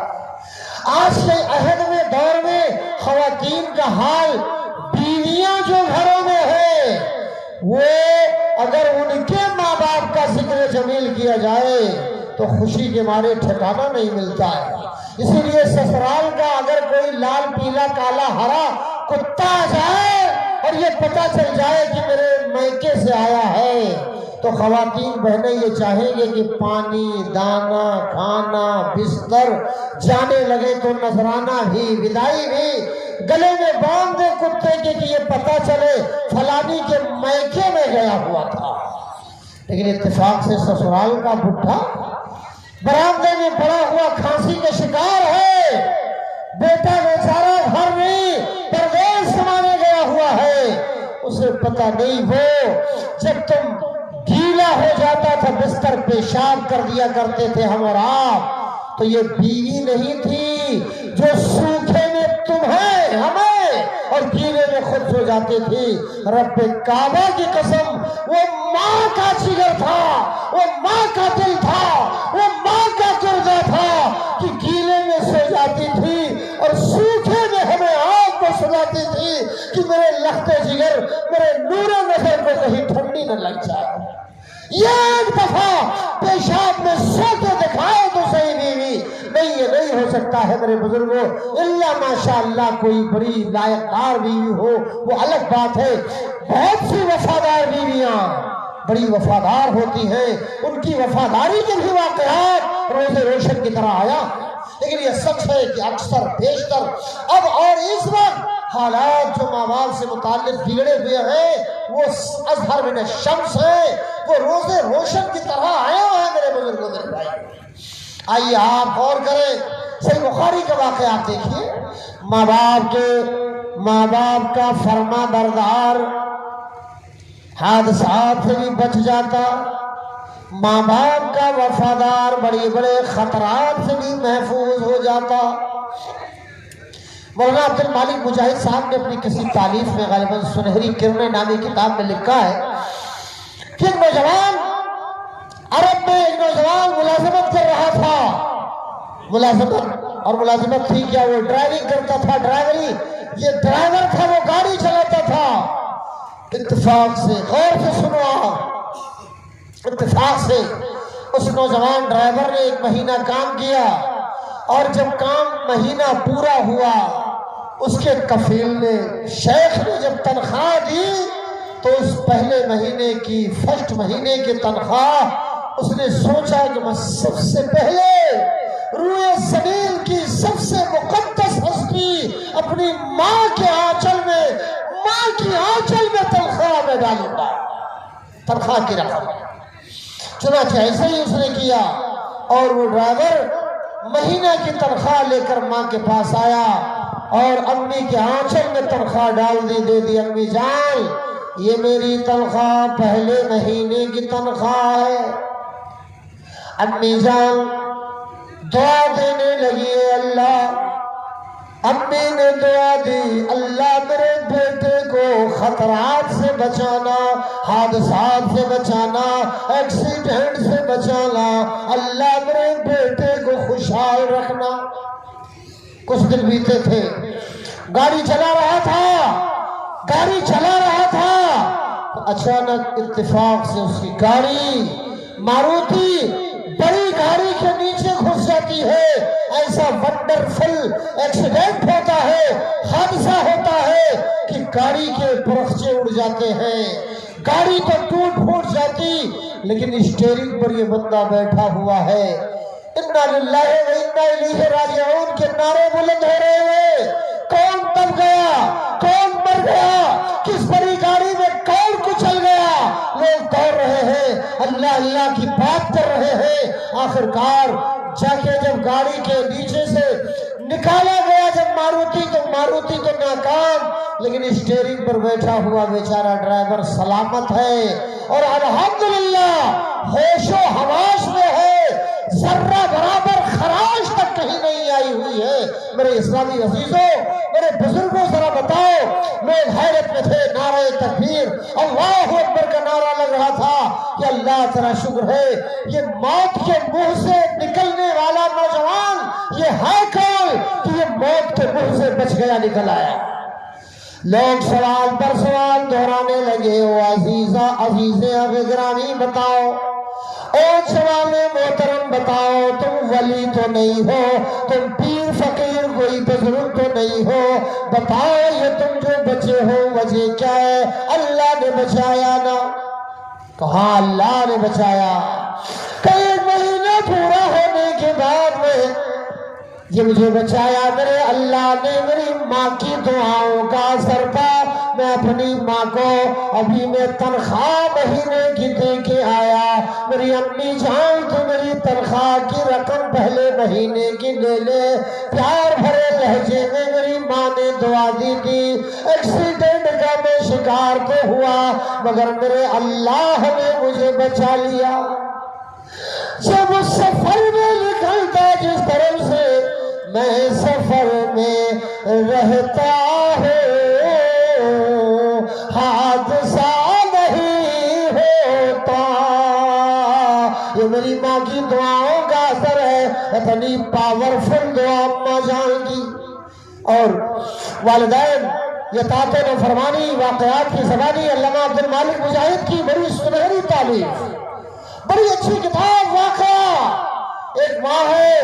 آج کے عہد میں دور میں خواتین کا حال، بیویاں جو گھروں میں ہیں وہ اگر ان کے ماں باپ کا ذکر جمیل کیا جائے تو خوشی کے مارے ٹھکانہ نہیں ملتا ہے۔ اسی لیے سسرال کا اگر کوئی لال پیلا کالا ہرا کتا آ جائے اور یہ پتہ چل جائے کہ میرے میکے سے آیا ہے تو خواتین بہنیں یہ چاہیں گے کہ پانی، دانا، کھانا، بستر جانے لگے تو نذرانہ بھی، بدائی بھی گلے میں باندھ دے کتے کے کہ یہ پتہ چلے فلانی کے میکے میں گیا ہوا تھا۔ لیکن اتفاق سے سسرال کا بڈھا برآمدے میں پڑا ہوا کھانسی کا شکار ہے، بیٹا بیچارہ گھر نہیں پردیس کمانے گیا ہوا ہے، اسے پتہ نہیں وہ جب تم گیلا ہو جاتا تھا بستر پیشاب کر دیا کرتے تھے ہم اور آپ، تو یہ بیوی نہیں تھی جو سوکھے میں تمہیں ہمیں اور گیلے میں خود سو جاتی تھی۔ رب کعبہ کی قسم، وہ ماں کا جگر تھا، وہ ماں کا دل تھا، وہ ماں کا گردہ تھا کہ گیلے میں سو جاتی تھی اور سوکھے میں ہمیں آپ کو سلاتی تھی کہ میرے لخت جگر، میرے نور نظر کو کہیں ٹھنڈی نہ لگ جائے۔ ایک دفعہ پیشاب میں سو کے دکھائے تو صحیح بیوی، نہیں یہ نہیں ہو سکتا ہے میرے بزرگوں، اللہ ماشاءاللہ کوئی بڑی لائق دار بیوی ہو وہ الگ بات ہے۔ بہت سی وفادار بیویاں بڑی وفادار ہوتی ہیں، ان کی وفاداری کے بھی واقعات روز روشن کی طرح آیا، لیکن یہ سچ ہے کہ اکثر بیشتر اب اور اس وقت حالات جو ماں باپ سے متعلق بگڑے ہوئے ہیں وہ اظہر من الشمس ہے، وہ روز روشن کی طرح آیا ہے میرے بزرگوں، میرے بھائی۔ آئیے آپ غور کریں، صحیح بخاری کا واقعہ آپ دیکھیے، ماں باپ کا فرما بردار حادثات سے بھی بچ جاتا، ماں باپ کا وفادار بڑے بڑے خطرات سے بھی محفوظ ہو جاتا۔ مولانا عبد المالک مجاہد صاحب نے اپنی کسی تالیف میں غالباً سنہری کرنیں نامی کتاب میں لکھا ہے کہ ایک نوجوان عرب میں ایک نوجوان ملازمت کر رہا تھا، ملازمت اور ملازمت تھی کیا؟ وہ ڈرائیونگ کرتا تھا، ڈرائیوری، یہ ڈرائیور تھا، وہ گاڑی چلاتا تھا۔ اتفاق سے، غور سے سنو آپ، اتفاق سے اس نوجوان ڈرائیور نے 1 مہینہ کام کیا، اور جب کام مہینہ پورا ہوا، اس کے کفیل نے، شیخ نے جب تنخواہ دی تو اس پہلے مہینے کی، فرسٹ مہینے کی تنخواہ اس نے سوچا کہ میں سب سے پہلے روئے زمین کی سب سے مقدس ہستی اپنی ماں کے آنچل میں، ماں کی آنچل میں تنخواہ میں ڈالوں گا، تنخواہ کی رقم۔ چنانچہ ایسے ہی اس نے کیا، اور وہ ڈرائیور مہینہ کی تنخواہ لے کر ماں کے پاس آیا اور امی کے آنچل میں تنخواہ ڈال دی، دے دی، امی جان یہ میری تنخواہ پہلے مہینے کی تنخواہ ہے۔ امی جان دعا دینے لگی، اللہ، امی نے دعا دی، اللہ میرے بیٹے کو خطرات سے بچانا، حادثات سے بچانا، ایکسیڈنٹ سے بچانا، اللہ میرے بیٹے کو خوشحال رکھنا۔ کچھ دن بیتے تھے، گاڑی چلا رہا تھا، اچانک اتفاق سے اس کی گاڑی ماروتی بڑی گاڑی کے نیچے گھس جاتی ہے۔ ایسا ونڈرفل ایکسیڈنٹ ہوتا ہے، حادثہ ہوتا ہے کہ گاڑی کے پرخچے اڑ جاتے ہیں، گاڑی تو ٹوٹ پھوٹ جاتی، لیکن اسٹیئرنگ پر یہ بندہ بیٹھا ہوا ہے۔ انا للہ و انا الیہ راجعون کے نعرے بلند ہو رہے ہیں۔ کون دب گیا، کون مر گیا، کس بڑی گاڑی میں کون کچل گیا، لوگ دوڑ رہے ہیں، اللہ اللہ کی بات کر رہے ہیں۔ آخرکار جا کے جب گاڑی کے نیچے سے نکالا گیا جب ماروتی تو ناکام، لیکن اسٹیئرنگ پر بیٹھا ہوا بیچارہ ڈرائیور سلامت ہے، اور الحمدللہ ہوش و حواس میں ہے، ذرہ برابر خراش تک کہیں نہیں آئی ہوئی ہے۔ میرے اسلامی عزیزوں، میرے بزرگوں، ذرا بتاؤ، لوگ حیرت میں تھے، نعرہ تکبیر، اللہ اکبر کا نعرہ لگ رہا تھا کہ اللہ تیرا شکر ہے، یہ موت کے منہ سے نکلنے والا نوجوان یہ ہے کون کہ یہ موت کے منہ سے بچ گیا، نکل آیا۔ لوگ سوال پر سوال دہرانے لگے، او عزیزیں گرامی بتاؤ، او جوان محترم بتاؤ، تم ولی تو نہیں ہو، تم پیر فقیر کوئی بزرگ تو نہیں ہو، بتاؤ یہ تم جو بچے ہو وجہ کیا ہے؟ اللہ نے بچایا نا؟ کہاں اللہ نے بچایا؟ کئی مہینہ پورا ہونے کے بعد میں یہ مجھے بچایا میرے اللہ نے، میری ماں کی دعاؤں کا اثر تھا۔ میں اپنی ماں کو ابھی میں تنخواہ مہینے کی دے کے آیا، میری امی جان تو میری تنخواہ کی رقم پہلے مہینے کی لے لے۔ پیار بھرے لہجے میں میری ماں نے دعا دی تھی، ایکسیڈنٹ کا میں شکار تو ہوا مگر میرے اللہ نے مجھے بچا لیا۔ جب اس سفر میں نکلتا جس طرف سے میں سفر میں رہتا ہوں، حادثہ نہیں ہوتا۔ یہ میری ماں کی دعاؤں کا اثر ہے، اتنی پاورفل دعا اماں جان کی۔ اور والدین یہ طاعت و فرمانی واقعات کی زبانی علامہ عبد المالک مجاہد کی بڑی سنہری تعلیف، بڑی اچھی کتاب واقعہ۔ ایک ماں ہے،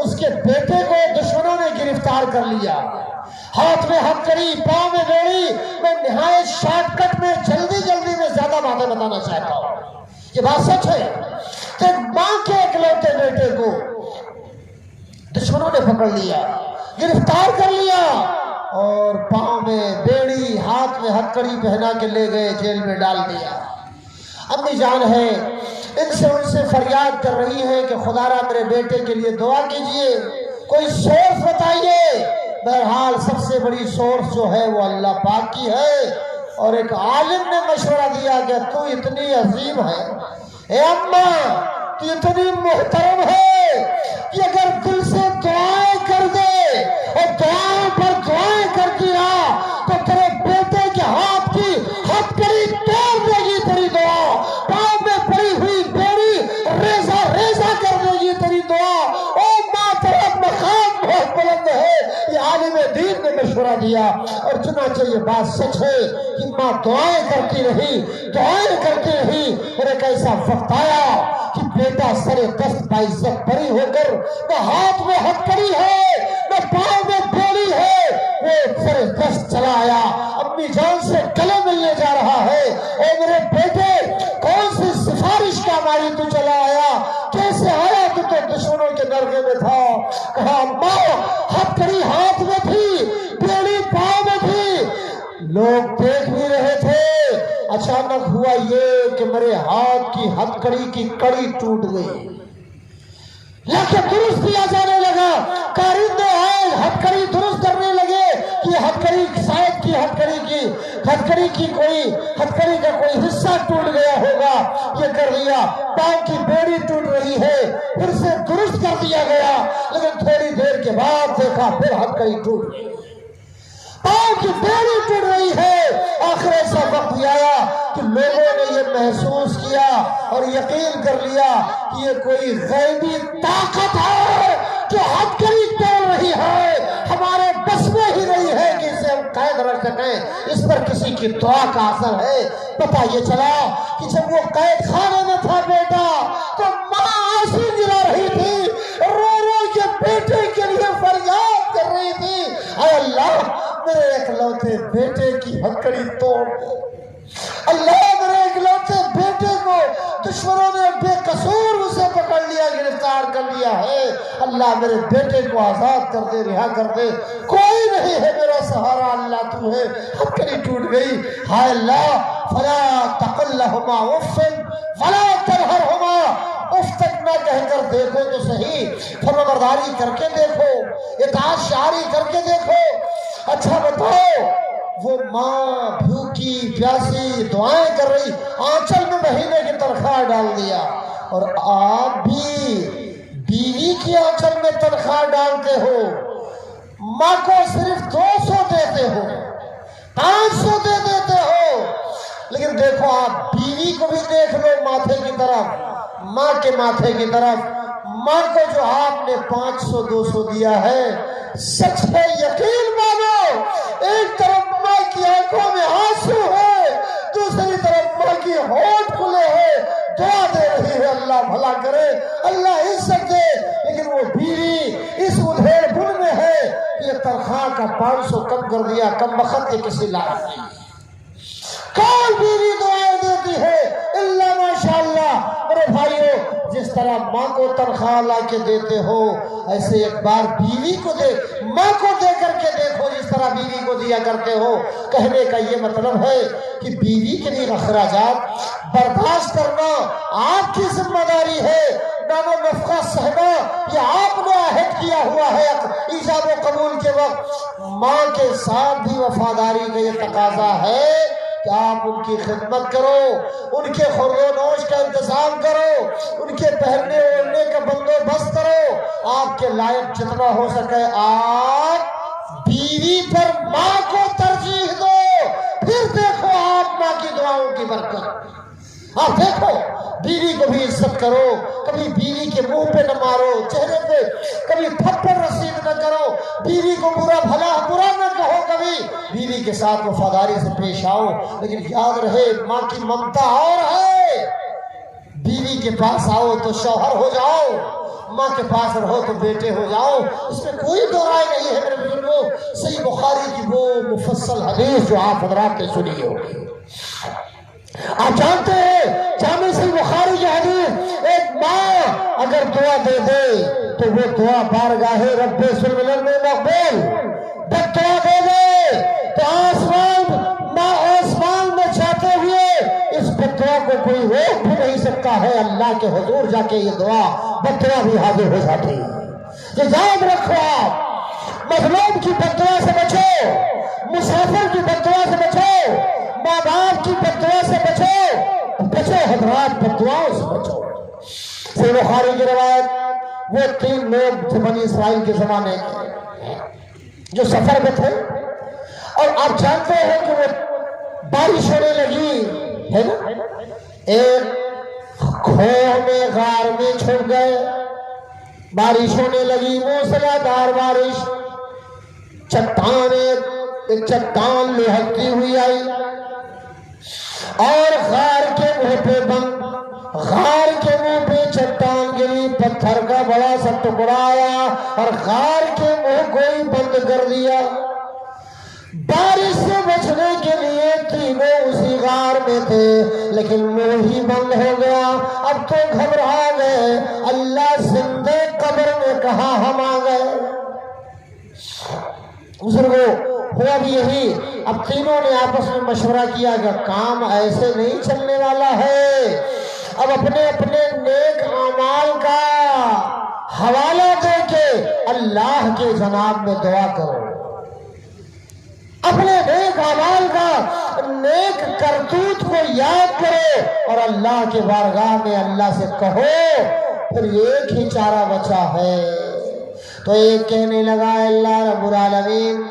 اس کے بیٹے کو دشمنوں نے گرفتار کر لیا، ہاتھ میں ہتکڑی، پاؤں میں بیڑی۔ میں نہایت شارٹ کٹ میں جلدی میں زیادہ باتیں بتانا چاہتا ہوں، یہ بات سچ ہے کہ ماں کے اکلوتے بیٹے کو دشمنوں نے پکڑ لیا، گرفتار کر لیا، اور پاؤں میں بیڑی، ہاتھ میں ہتکڑی پہنا کے لے گئے، جیل میں ڈال دیا۔ امی جان ہے، ان سے فریاد کر رہی ہے کہ خدا را میرے بیٹے کے لیے دعا کیجئے، کوئی سورس بتائیے۔ بہرحال سب سے بڑی سورس جو ہے وہ اللہ پاک کی ہے، اور ایک عالم نے مشورہ دیا کہ تو اتنی عظیم ہے، اے اماں تو اتنی محترم ہے کہ اگر دل سے دعائیں کر دے اور دعائیں پر دعائیں کرتی رہا تو تیرے بیٹے کے ہاتھ کی ہتکڑی توڑ دے گی تیری دعا، پاؤں میں پڑی ہوئی بیڑی ریزہ کر دے گی تیری دعا۔ او ماں تیرا مقام دیا. اور چنانچہ یہ بات سچ ہے کہ ماں دعائیں کرتی رہی اور ایک ایسا وقت آیا کہ بیٹا سر دست باعزت بری ہو کر نہ ہاتھ میں ہتھکڑی ہے نہ پاؤں میں بیڑی ہے، وہ سر دست چلا آیا، امی جان سے گلے ملنے جا رہا ہے. اے میرے بیٹے، کون سی سفارش کا ماری تو چلا آیا؟ کیسے آیا؟ تو دشمنوں کے نرغے میں تھا. کہا ماں ہتھکڑی ہاتھ میں تھی، بیڑی پاؤں میں تھی، لوگ دیکھ بھی رہے تھے. اچانک ہوا یہ کہ میرے ہاتھ کی ہتھکڑی کی کڑی ٹوٹ گئی، لیکن درست کیا جانے لگا. کارندے آئے، ہتھکڑی درست کرنے لگے کہ ہتھکڑی شاید کی ہتھکڑی کا کوئی حصہ ٹوٹ گیا ہوگا. یہ کر دیا. پاؤں کی بیڑی ٹوٹ رہی ہے، پھر سے درست کر دیا گیا، لیکن تھوڑی دیر کے بعد دیکھا پھر ہتھکڑی ٹوٹ گئی، پاؤں کی بیڑی ٹوٹ رہی ہے. آخر ایسا وقت آیا کہ لوگوں نے یہ محسوس کیا اور یقین کر لیا کہ یہ کوئی غیبی طاقت ہے جو ہتھکڑی توڑ رہی ہے. ہمارے بس میں ہی نہیں ہے کہ اسے ہم قید رکھ سکیں، اس پر کسی کی دعا کا اثر ہے. پتہ یہ چلا کہ جب وہ قید خانے میں تھا بیٹا تو ماں آنسو گرا رہی تھی، رو رو کے بیٹے کے لیے فریاد کر رہی تھی، اے اللہ میرے اکلوتے بیٹے کی ہتھکڑی توڑ دے. اللہ میرے اکلوتے بیٹے کو دشمنوں نے بے قصور اسے پکڑ لیا، گرفتار کر لیا ہے. اللہ میرے بیٹے کو آزاد کر دے، رہا کر دے. کوئی نہیں ہے میرا سہارا، اللہ تو ہے. ہتھکڑی ٹوٹ گئی. ہائے اللہ، فلا تقل لهما اف ولا تنهرهما، اف تک نہ کہہ کر دیکھو تو صحیح، فرمانبرداری کر کے دیکھو، اطاعت شعاری کر کے دیکھو. اچھا بتاؤ، وہ ماں بھوکی پیاسی دعائیں کر رہی، آنچل میں مہینے کی تنخواہ ڈال دیا. اور آپ بھی بیوی کی آنچل میں تنخواہ ڈالتے ہو، ماں کو صرف 200 دیتے ہو، 500 دے دیتے ہو. لیکن دیکھو آپ بیوی کو بھی دیکھ لو ماتھے کی طرف، ماں کے ماتھے کی طرف. ماں کو جو آپ نے 500 200 دیا ہے، سچ ہے یقین مانو، ایک طرف ماں کی آنکھوں میں آنسو ہے، دوسری طرف ماں کی ہونٹ کھلے ہیں، دعا دے رہی ہے اللہ بھلا کرے، اللہ عزت دے. لیکن وہ بیوی اس ادھیڑ بن میں ہے کہ یہ تنخواہ کا 500 کم کر دیا، کم وقت کے کسی لائق نہیں. کون بیوی دعائیں دیتی ہے اللہ ماشاءاللہ. میرے بھائیو، جس طرح ماں کو تنخواہ لا کے دیتے ہو، ایسے ایک بار بیوی کو دے، ماں کو دے کر کے دیکھو جس طرح بیوی کو دیا کرتے ہو. کہنے کا یہ مطلب ہے کہ بیوی کے لیے اخراجات برداشت کرنا آپ کی ذمہ داری ہے. نام و نفقہ سہنا یہ آپ نے عہد کیا ہوا ہے. ایجاب و قبول کے وقت ماں کے ساتھ بھی وفاداری کا یہ تقاضا ہے کہ آپ ان کی خدمت کرو، ان کے خورد و نوش کا انتظام کرو، ان کے پہننے اوڑھنے کا بندوبست کرو. آپ کے لائق جتنا ہو سکے آپ بیوی پر ماں کو ترجیح دو. پھر دیکھو آپ ماں کی دعاؤں کی برکت. آپ دیکھو بیوی کو بھی عزت کرو، کبھی بیوی کے منہ پہ نہ مارو، چہرے پہ کبھی تھپڑ رسید نہ کرو، بیوی کو برا نہ کہو، کبھی بیوی کے ساتھ وفاداری سے پیش آؤ. لیکن یاد رہے ماں کی ممتا اور ہے. بیوی کے پاس آؤ تو شوہر ہو جاؤ، ماں کے پاس رہو تو بیٹے ہو جاؤ. اس میں کوئی دو رائے نہیں ہے میرے بزرگوں. صحیح بخاری کی وہ مفصل حدیث جو آپ حضرات نے سنی ہوگی، آپ جانتے ہیں جامع صحیح بخاری کی حدیث، ایک ماں اگر دعا دے دے تو وہ دعا بارگاہ رب سلم میں مقبول. جب دعا دے دے تو آسمان میں جاتے ہوئے اس بدعا کو کوئی روک بھی نہیں سکتا ہے. اللہ کے حضور جا کے یہ دعا بدعا بھی حاضر ہو جاتی ہے. یہ یاد رکھو، آپ مظلوم کی بدعا سے بچو، مسافر کی بدعا سے بچو، ماں باپ کی بدعا سے بچو حضرات، بدعاؤں سے بچو. صحیح بخاری کی روایت، وہ 3 لوگ تھے بنی اسرائیل کے زمانے کے جو سفر میں تھے، اور آپ جانتے ہیں کہ وہ بارش ہونے لگی ہے نا، ایک کھوہ میں غار میں چھپ گئے، بارش ہونے لگی، موسلادھار بارش، چٹانیں ایک چٹان لہکتی ہوئی آئی اور غار کے منہ پہ غار کے منہ پہ چٹان گری، پتھر کا بڑا سا ٹکڑا آیا اور غار کے منہ کو ہی بند کر دیا۔ بارش سے بچنے کے لیے تینوں اسی غار میں تھے، لیکن منہ ہی بند ہو گیا۔ اب تو گھبرا گئے، اللہ زندہ قبر میں کہاں ہم آ گئے۔ بزرگوں ہوا بھی یہی، اب تینوں نے آپس میں مشورہ کیا کہ کام ایسے نہیں چلنے والا ہے، اب اپنے اپنے نیک اعمال کا حوالہ دے کے اللہ کے جناب میں دعا کرو، اپنے نیک اعمال کا نیک کرتوت کو یاد کرو اور اللہ کے بارگاہ میں اللہ سے کہو، پھر ایک ہی چارہ بچا ہے۔ تو ایک کہنے لگا اللہ رب العالمین،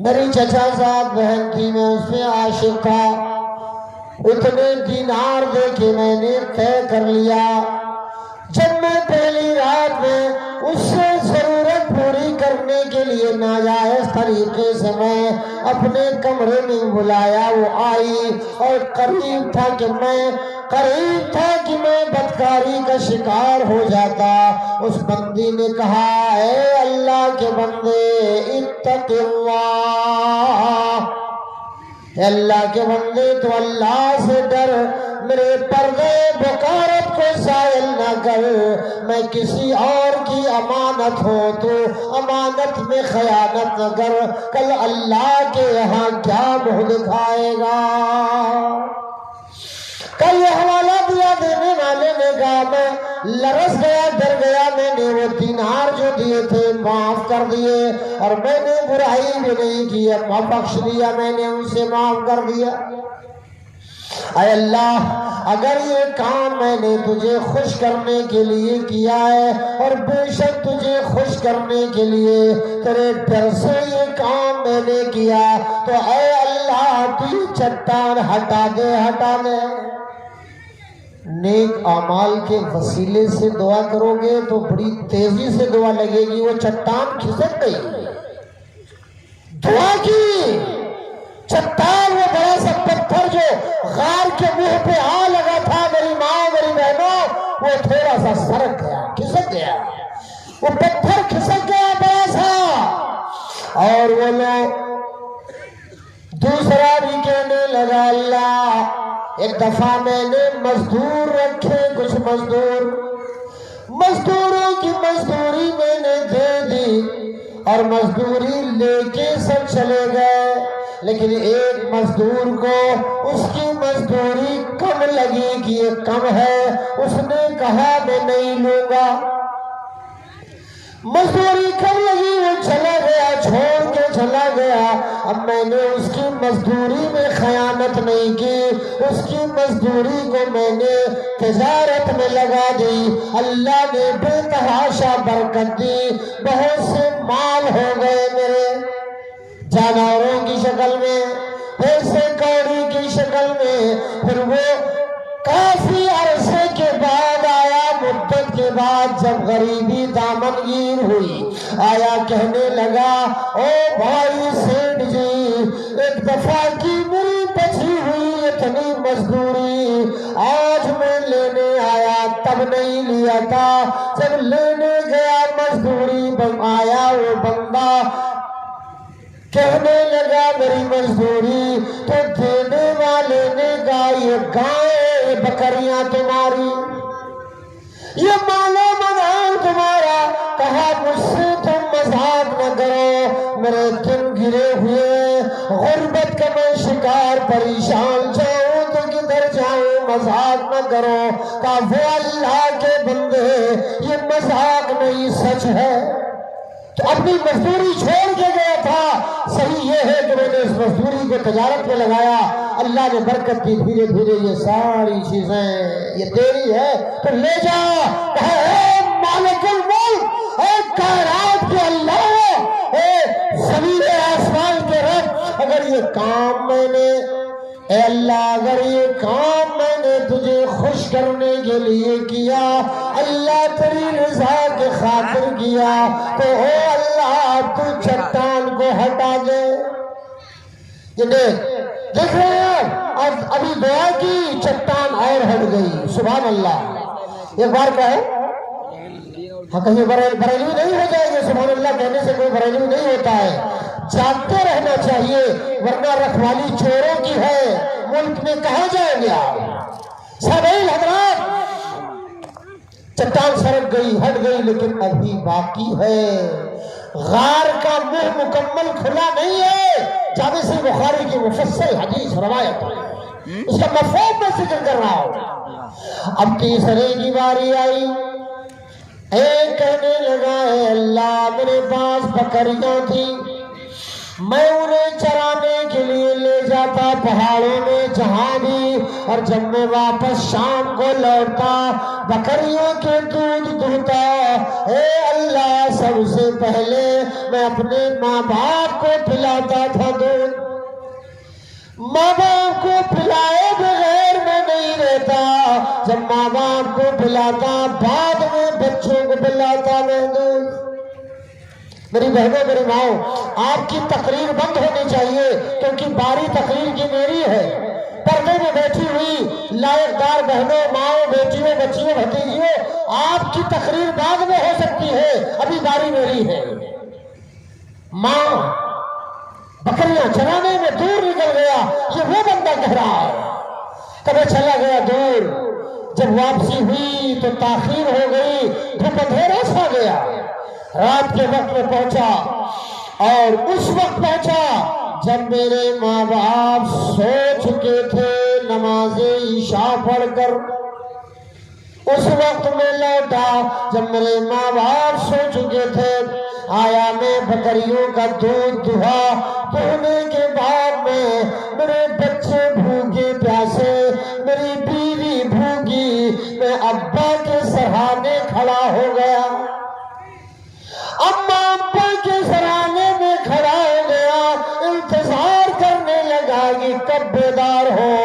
میری چچا زاد بہن تھی، میں اس میں عاشق تھا، اتنے دینار دے کے میں نے طے کر لیا، جب میں پہلی رات میں اس سے ضرورت پوری کرنے کے لیے ناجائز طریقے سے میں اپنے کمرے میں بلایا، وہ آئی اور قریب تھا کہ میں بدکاری کا شکار ہو جاتا۔ اس بندی نے کہا اے اللہ کے بندے اتق اللہ، اے اللہ کے بندے تو اللہ سے ڈر، میرے پردے بکارت کو زائل نہ کر، میں کسی اور کی امانت ہو تو امانت میں خیانت نہ کر، کل اللہ کے یہاں کیا منہ دکھائے گا۔ کل یہ حوالہ دیا دینے والے نے کہا میں لرز گیا، ڈر گیا، میں نے وہ دینار جو دیے تھے معاف کر دیے اور میں نے برائی بھی نہیں کی، بخش دیا، میں نے ان سے معاف کر دیا۔ اے اللہ اگر یہ کام میں نے تجھے خوش کرنے کے لیے کیا ہے اور بے شک تجھے خوش کرنے کے لیے تیرے ڈر سے یہ کام میں نے کیا، تو اے اللہ تو یہ چٹان ہٹا دے۔ نیک اعمال کے وسیلے سے دعا کرو گے تو بڑی تیزی سے دعا لگے گی، وہ چٹان کھسک گئی، دعا کی چٹان، وہ بڑا سا پتھر جو غار کے منہ پہ آ لگا تھا میری ماں میری بہنوں، وہ تھوڑا سا سرک گیا، کھسک گیا، وہ پتھر کھسک گیا بڑا سا۔ اور وہ لوگ دوسرا بھی کہنے لگا اللہ ایک دفعہ میں نے مزدور رکھے، کچھ مزدوروں کی مزدوری میں نے دے دی اور مزدوری لے کے سب چلے گئے، لیکن ایک مزدور کو اس کی مزدوری کم لگی کہ یہ کم ہے، اس نے کہا میں نہیں لوں گا، مزدوری کم لگی، وہ چلا گیا، چھوڑ کے چلا گیا۔ اب میں نے اس کی مزدوری میں خیانت نہیں کی، اس کی مزدوری کو میں نے تجارت میں لگا دی، اللہ نے بے تحاشا برکت دی، بہت سے مال ہو گئے میرے، جانوروں کی شکل میں، پیسے کوڑی کی شکل میں۔ پھر وہ کافی عرصے کے بعد آیا، مدت کے بعد جب غریبی دامنگیر ہوئی، آیا کہنے لگا او بھائی سیٹھ جی، ایک دفعہ کی میری بچی ہوئی اتنی مزدوری آج میں لینے آیا، تب نہیں لیا تھا، جب لینے گیا مزدوری آیا وہ بندہ کہنے لگا میری مزدوری تو دینے والے نے کہا یہ گائے بکریاں تمہاری، یہ مالو منال تمہارا، کہا مجھ سے تم مذاق نہ کرو، میرے دن گرے ہوئے، غربت کا میں شکار، پریشان جاؤں تو کدھر جاؤں، مذاق نہ کرو۔ کہا وہ اللہ کے بندے یہ مذاق نہیں سچ ہے، تو اپنی مزدوری چھوڑ کے گیا تھا، صحیح یہ ہے کہ میں نے اس مزدوری کو تجارت میں لگایا، اللہ نے برکت دی، دھیرے دھیرے یہ ساری چیزیں یہ تیری ہے تو لے جا۔ کہا اے مالک الملک، اے کائنات کے اللہ، اے زمین آسمان کے رب، اگر یہ کام میں نے، اے اللہ اگر یہ کام میں نے تجھے خوش کرنے کے لیے کیا، اللہ تیری رضا کے خاطر کیا، تو اے اللہ تو چٹان کو ہٹا دے۔ یہ دیکھ رہے ہیں، اور ابھی دعا کی چٹان اور ہٹ گئی، سبحان اللہ۔ ایک بار کہے ہاں کہیں بریلوی نہیں ہو جائے گے، سبحان اللہ کہنے سے کوئی بریلوی نہیں ہوتا ہے، جانتے رہنا چاہیے، ورنہ رکھوالی چوروں کی ہے، ملک میں کہاں جائیں گے آپ؟ سبیل حضرات، چٹان سرک گئی، ہٹ گئی، لیکن ابھی باقی ہے، غار کا منہ مکمل کھلا نہیں ہے۔ جامع صحیح بخاری کی مفصل حدیث روایت ہے، اس کا مفہوم میں ذکر کر رہا ہوں۔ اب تیسرے کی باری آئی، ایک کہنے لگا ہے اللہ میرے پاس بکریاں تھیں، میں انہیں چرانے کے لیے لے جاتا پہاڑوں میں جہاں بھی، اور جب میں واپس شام کو لوٹتا بکریوں کے دودھ دھوتا، اے اللہ سب سے پہلے میں اپنے ماں باپ کو پلاتا تھا دودھ، ماں باپ کو پلائے بغیر میں نہیں رہتا، جب ماں باپ کو پلاتا بعد میں بچوں کو پلاتا میں دودھ۔ میری بہنوں میری ماؤں، آپ کی تقریر بند ہونی چاہیے، کیونکہ باری تقریر کی میری ہے۔ پردے میں بیٹھی ہوئی لائق دار بہنوں، ماؤں، بیٹیوں، بچیوں، بھتیجیوں، آپ کی تقریر بعد میں ہو سکتی ہے، ابھی باری میری ہے۔ ماں بکریاں چرانے میں دور نکل گیا، یہ وہ بندہ کہہ رہا ہے، کبھی چلا گیا دور، جب واپسی ہوئی تو تاخیر ہو گئی، دھوپ اندھیرا چھا گیا، رات کے وقت میں پہنچا، اور اس وقت پہنچا جب میرے ماں باپ سو چکے تھے نماز عشاء پڑھ کر، اس وقت میں لوٹا جب میرے ماں باپ سو چکے تھے، آیا میں بکریوں کا دودھ دہا، دہنے کے بعد میں میرے بچے بھوکے پیاسے، میری بیوی بھوکی، میں ابا کے سرہانے کھڑا ہو گیا، اماں ابا کے سرانے میں کھڑا ہو گیا، انتظار کرنے لگا کہ کب بیدار ہو،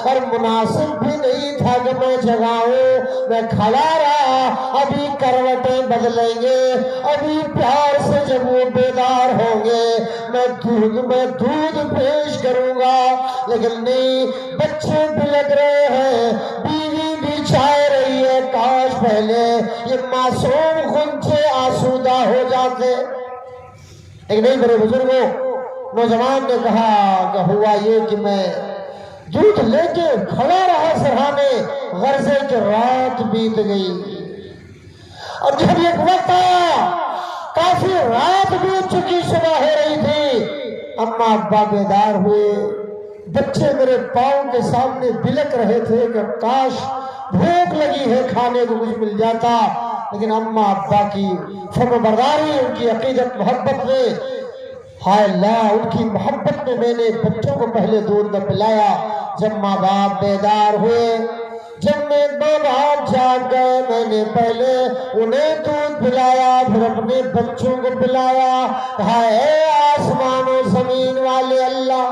اور مناسب بھی نہیں تھا کہ میں جگاؤں، میں کھڑا رہا، ابھی کروٹیں بدلیں گے، ابھی پیار سے جب وہ بیدار ہوں گے میں دودھ پیش کروں گا، لیکن نہیں، بچے بلک رہے ہیں، بیوی بھی چاہ رہی ہے، کاش پہلے یہ معصوم غنچے آسودہ ہو جاتے۔ ایک نہیں میرے بزرگوں، نوجوان نے کہا کہ ہوا یہ کہ میں دودھ لے کے کھڑا رہا سرہانے، غرضے کہ رات بیت گئی، اور جب ایک وقت آیا کافی رات بیت چکی، صبح ہو رہی تھی، اماں ابا بیدار ہوئے، بچے میرے پاؤں کے سامنے بلک رہے تھے کہ کاش بھوک لگی ہے، کھانے کو کچھ مل جاتا، لیکن اماں ابا کی فرما برداری، ان کی عقیدت محبت میں، ہائے اللہ، ان کی محبت میں میں نے بچوں کو پہلے دودھ نہ پلایا۔ جب ماں باپ بیدار ہوئے، جب میں ماں باپ جاگ گئے، میں نے پہلے انہیں دودھ پلایا، پھر اپنے بچوں کو پلایا۔ کہا اے آسمان و زمین والے اللہ،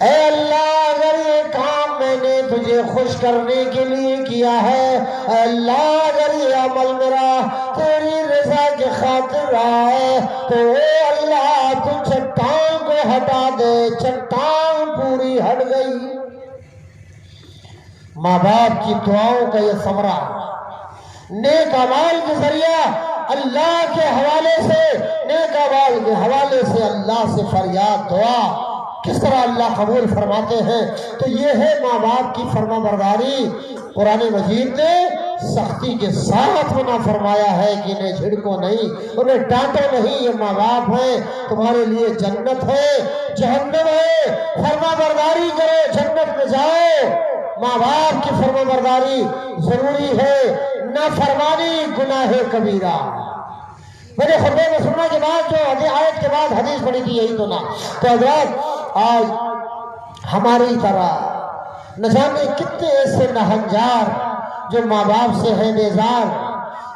اے اللہ، اگر یہ کام میں نے تجھے خوش کرنے کے لیے کیا ہے، اے اللہ اگر یہ عمل میرا تیری رضا کی خاطر رہا ہے، تو اے اللہ تو چٹان کو ہٹا دے۔ چٹان پوری ہٹ گئی۔ ماں باپ کی دعاؤں کا یہ ثمرہ، نیک اعمال کے ذریعہ اللہ کے حوالے سے، نیک اعمال کے حوالے سے اللہ سے فریاد دعا کس طرح اللہ قبول فرماتے ہیں۔ تو یہ ہے ماں باپ کی فرما برداری۔ قرآن مجید نے سختی کے ساتھ منع فرمایا ہے کہ انہیں جھڑکو نہیں، انہیں ڈانٹو نہیں، یہ ماں باپ ہیں، تمہارے لیے جنت ہے، جہنم ہے، فرما برداری کرو جنت میں جاؤ۔ ماں باپ کی فرما برداری ضروری ہے، نافرمانی گناہ کبیرہ۔ میں نے خطبے میں سننے کے بعد جو آیت کے بعد حدیث پڑھی تھی یہی تو نا، تو حضرات آج ہماری طرح نہ جانے کتنے ایسے نہنجار جو ماں باپ سے ہیں بیزار،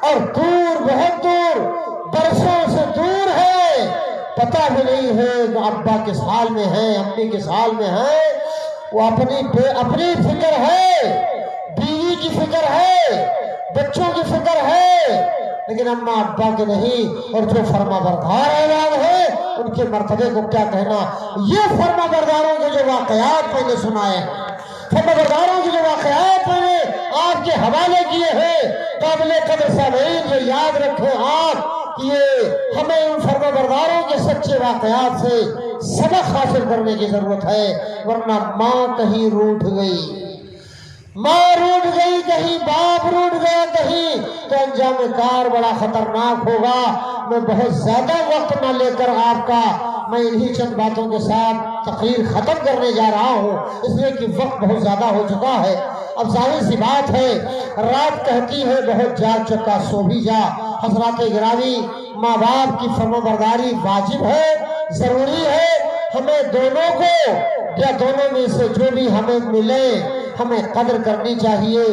اور دور، بہت دور، برسوں سے دور ہے، پتہ بھی نہیں ہے کہ ابا کس حال میں ہیں، امی کس حال میں ہیں، وہ اپنی فکر ہے، بیوی کی فکر ہے، بچوں کی فکر ہے، لیکن اما ابا کے نہیں، اور جو فرما بردار اولاد ہے ان کے مرتبے کو کیا کہنا۔ یہ فرما برداروں کے جو واقعات میں نے سنائے ہیں، فرما برداروں کے جو واقعات میں نے آپ کے حوالے کیے ہیں، قابل قدر سامعین یہ یاد رکھیں آپ کہ یہ ہمیں ان فرما برداروں کے سچے واقعات سے سبق حاصل کرنے کی ضرورت ہے، ورنہ ماں کہیں روٹھ گئی، ماں روٹ گئی، کہیں باپ روٹ گیا کہیں، تو انجام کار بڑا خطرناک ہوگا۔ میں بہت زیادہ وقت نہ لے کر آپ کا میں انہی چند باتوں کے ساتھ تقریر ختم کرنے جا رہا ہوں، اس لیے کہ وقت بہت زیادہ ہو چکا ہے۔ اب ظاہر سی بات ہے، رات کہتی ہے بہت جاگ چکا سو بھی جا۔ حضرات گرامی، ماں باپ کی فرما برداری واجب ہے، ضروری ہے۔ ہمیں دونوں کو یا دونوں میں سے جو بھی ہمیں ملے ہمیں قدر کرنی چاہیے۔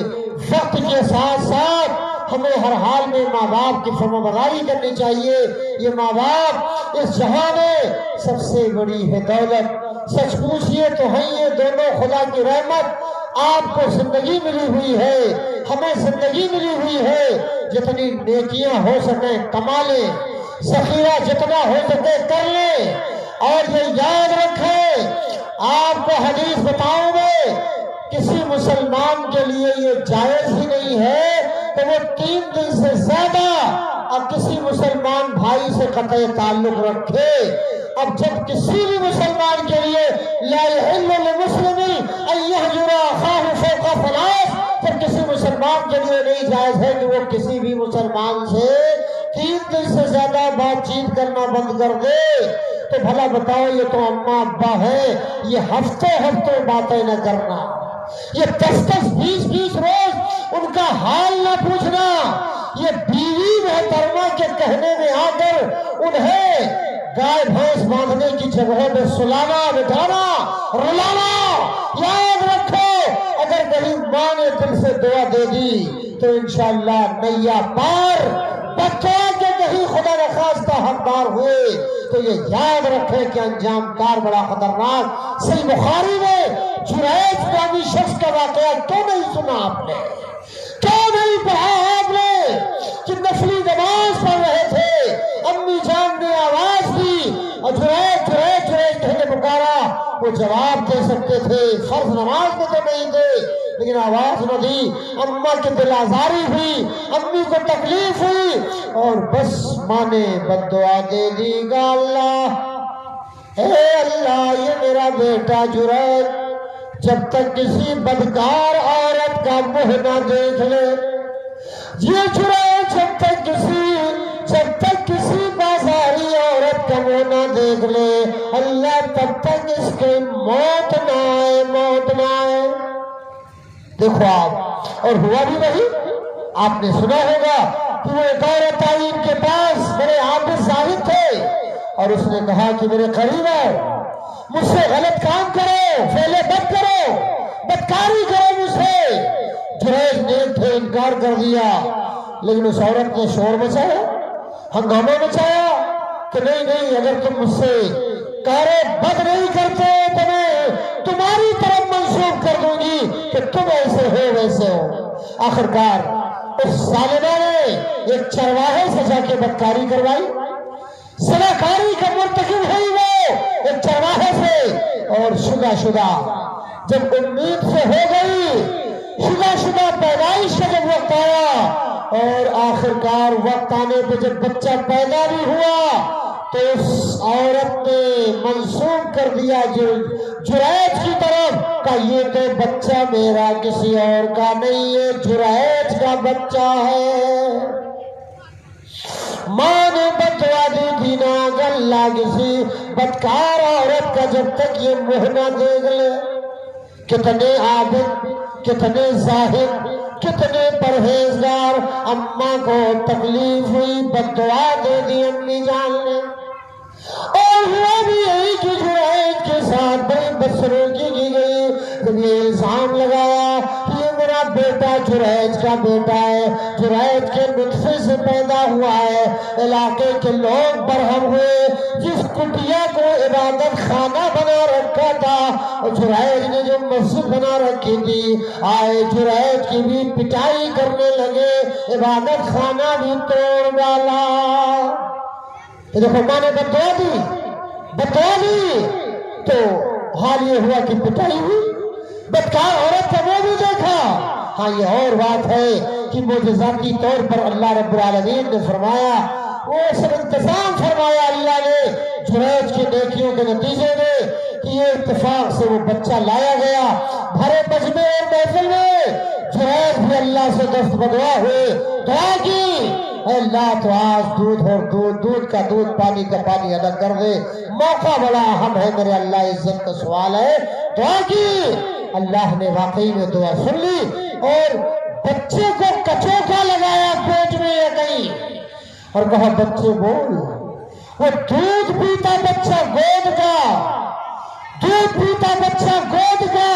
وقت کے ساتھ ساتھ ہمیں ہر حال میں ماں باپ کی فرما برداری کرنی چاہیے۔ یہ ماں باپ اس جہاں میں سب سے بڑی ہے دولت۔ سچ پوچھئے تو ہیں یہ دونوں خدا کی رحمت۔ آپ کو زندگی ملی ہوئی ہے، ہمیں زندگی ملی ہوئی ہے، جتنی نیکیاں ہو سکیں کما لیں، ذخیرہ جتنا ہو سکے کر لیں، اور یہ یاد رکھیں آپ کو حدیث بتاؤں میں، کسی مسلمان کے لیے یہ جائز ہی نہیں ہے کہ وہ 3 دن سے زیادہ اب کسی مسلمان بھائی سے قطع تعلق رکھے۔ اب جب کسی بھی مسلمان کے لیے لا یحل لمسلم ان یہجر اخاہ فوق ثلاث، پھر کسی مسلمان کے لیے نہیں جائز ہے کہ وہ کسی بھی مسلمان سے 3 دن سے زیادہ بات چیت کرنا بند کر دے۔ تو بھلا بتاؤ، یہ تو اماں ابا ہے، یہ ہفتوں باتیں نہ کرنا، یہ 10-20 روز ان کا حال نہ پوچھنا، یہ بیوی محترمہ کے کہنے میں آ کر انہیں گائے بھینس باندھنے کی جگہوں میں سلانا بٹھانا رلانا۔ یاد رکھو، اگر کہیں ماں نے دل سے دعا دے دی تو انشاءاللہ نیا پار۔ بچوں کے کہیں خدا نخواستہ حقدار ہوئے تو یہ یاد رکھے کہ انجام کار بڑا خطرناک۔ صحیح بخاری میں جریج نامی شخص کا واقعہ کیوں نہیں سنا آپ نے؟ کیوں نہیں پڑھا آپ نے کہ نفلی نماز پڑھ رہے تھے، امی جان نے آواز دی اور جریج کہہ کے پکارا، وہ جواب دے سکتے تھے، فرض نماز میں تو نہیں تھے، لیکن آواز نہ دی۔ اماں کی دل آزاری ہوئی، امی کو تکلیف ہوئی، اور بس ماں نے بد دعا دے دی گا، اللہ اے اللہ یہ میرا بیٹا جریج جب تک کسی بدکار عورت کا منہ نہ دیکھ لے، یہ جریج جب تک کسی بازاری عورت کا منہ نہ دیکھ لے، اللہ تب تک اس کے موت نہ آئے۔ دیکھو آپ، اور ہوا بھی وہی۔ آپ نے سنا ہوگا کہ وہ ایک عورت آئی ان کے پاس، بڑے عابد زاہد تھے، اور اس نے کہا کہ میرے قریب آؤ، مجھ سے غلط کام کرو، فعل بد کرو، بدکاری کرو مجھ سے۔ جریج نیک تھے، انکار کر دیا، لیکن اس عورت نے شور مچایا، ہنگامہ مچایا کہ نہیں، اگر تم مجھ سے کارے بد نہیں کرتے تو میں تمہاری طرف منسوب کر دوں گی کہ تم ایسے ہو ویسے ہو۔ آخرکار اس ظالمہ نے ایک چرواہے سے جا کے بدکاری کروائی، زناکاری کا مرتکب ہوئی وہ ایک چرواہے سے، اور شدہ جب امید سے ہو گئی، شدہ پیدائش کا جب وقت آیا، اور آخرکار وقت آنے پہ جب بچہ پیدا بھی ہوا تو اس عورت نے منسوب کر دیا جریج کی طرف کہ یہ تو بچہ میرا کسی اور کا نہیں ہے، جریج کا بچہ ہے۔ ماں نے بددعا دی تھی نا، اللہ کسی بدکار عورت کا جب تک یہ منہ نہ دیکھ لے۔ کتنے عابد، کتنے زاہد، کتنے پرہیزگار، اماں کو تکلیف ہوئی، بددعا دے دی امی جان نے، اور ہوا بھی یہی کہ جریج کے ساتھ بڑی بدسلوکی کی گئی۔ جب یہ الزام لگایا کہ یہ میرا بیٹا جریج کا بیٹا ہے، جریج کے نطفے سے پیدا ہوا ہے، علاقے کے لوگ برہم ہوئے، جس کٹیا کو عبادت خانہ بنا رکھا تھا، جریج نے جو مسجد بنا رکھی تھی، آئے جریج کی بھی پٹائی کرنے لگے، عبادت خانہ بھی توڑ ڈالا۔ یہ دیکھو ماں نے بدعا دی تو حال یہ ہوا کہ پٹائی ہوئی۔ بدکار عورت کا وہ بھی دیکھا۔ ہاں یہ اور بات ہے کہ معجزاتی طور پر اللہ رب العالمین نے فرمایا، وہ سب انتظام فرمایا اللہ نے جریج کی نیکیوں کے نتیجے میں کہ یہ اتفاق سے وہ بچہ لایا گیا۔ بھرے مجمع اور محفل میں جریج بھی اللہ سے دست بدعا ہوئے، دعا کی، اے اللہ تو آج دودھ کا دودھ، پانی کا پانی ادا کر دے، موقع بڑا اہم ہے میرے اللہ، عزت کا سوال ہے۔ دعا کی، اللہ نے واقعی میں دعا سن لی اور بچے کو کچوکا لگایا پیٹ میں یا کہیں اور کہا بچے بول۔ وہ دودھ پیتا بچہ گود کا، دودھ پیتا بچہ گود کا،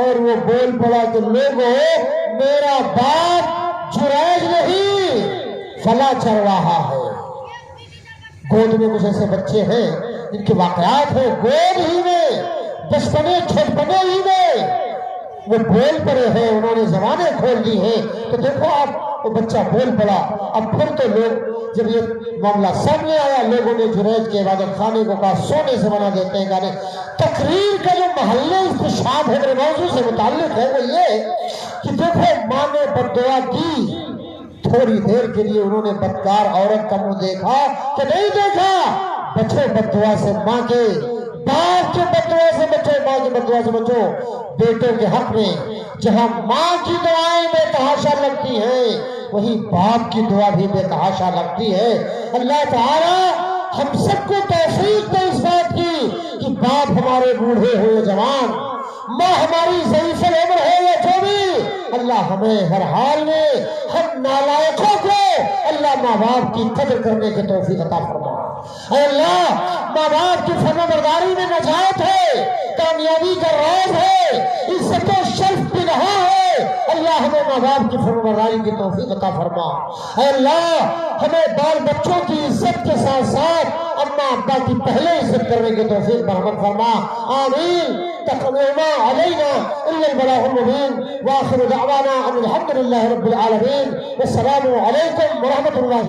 اور وہ بول پڑا کہ لوگوں میرا باپ جریج نہیں فلاں چرواہا ہے۔ گود میں کچھ ایسے بچے ہیں جن کے واقعات ہیں گود ہی میں، بچپنے چھوٹپنے ہی میں وہ بول پڑے ہیں، انہوں نے زبانیں کھول دی ہیں۔ تو دیکھو آپ وہ بچہ بول پڑا۔ اب پھر تو لوگ جب یہ معاملہ سامنے آیا، لوگوں نے جریج کے عبادت خانے کو کہا سونے سے بنا دیتے ہیں گانے۔ تقریر کا جو محل استشہاد ہے میرے موضوع سے متعلق ہے وہ یہ کہ دیکھو ماں نے بددعا کی، تھوڑی دیر کے لیے انہوں نے بدکار عورت کا منہ دیکھا کہ نہیں دیکھا، بچو بددعا سے ماں کے، باپ کے بددعا سے بچو، ماں کے بددعا سے بچو۔ بیٹوں کے حق میں جہاں ماں کی دعائیں بے تحاشا لگتی ہیں وہی باپ کی دعا بھی بے تحاشا لگتی ہے۔ اللہ تعالی ہم سب کو توفیق دے اس بات کی کہ باپ ہمارے بوڑھے ہو یا جوان، ماں ہماری ضعیف العمر ہو یا جو بھی، اللہ ہمیں ہر حال میں ہم نالائقوں کو اللہ ماں باپ کی قدر کرنے کی توفیق عطا فرما۔ اے اللہ ماں باپ کی فرمانبرداری میں نجات ہے، کامیابی کا راز ہے، عزت و شرف بھی رہا ہے۔ اللہ ہمیں ماں باپ کی فرمانبرداری کی توفیق عطا فرما۔ اے اللہ ہمیں بال بچوں کی عزت کے ساتھ ساتھ اماں ابا کی پہلے عزت کرنے کی توفیق برحمت فرما، آمین۔ تقویما علینا الا البلاغ المبین، وآخر دعوانا ان الحمد للہ رب العالمین، والسلام علیکم ورحمۃ اللہ۔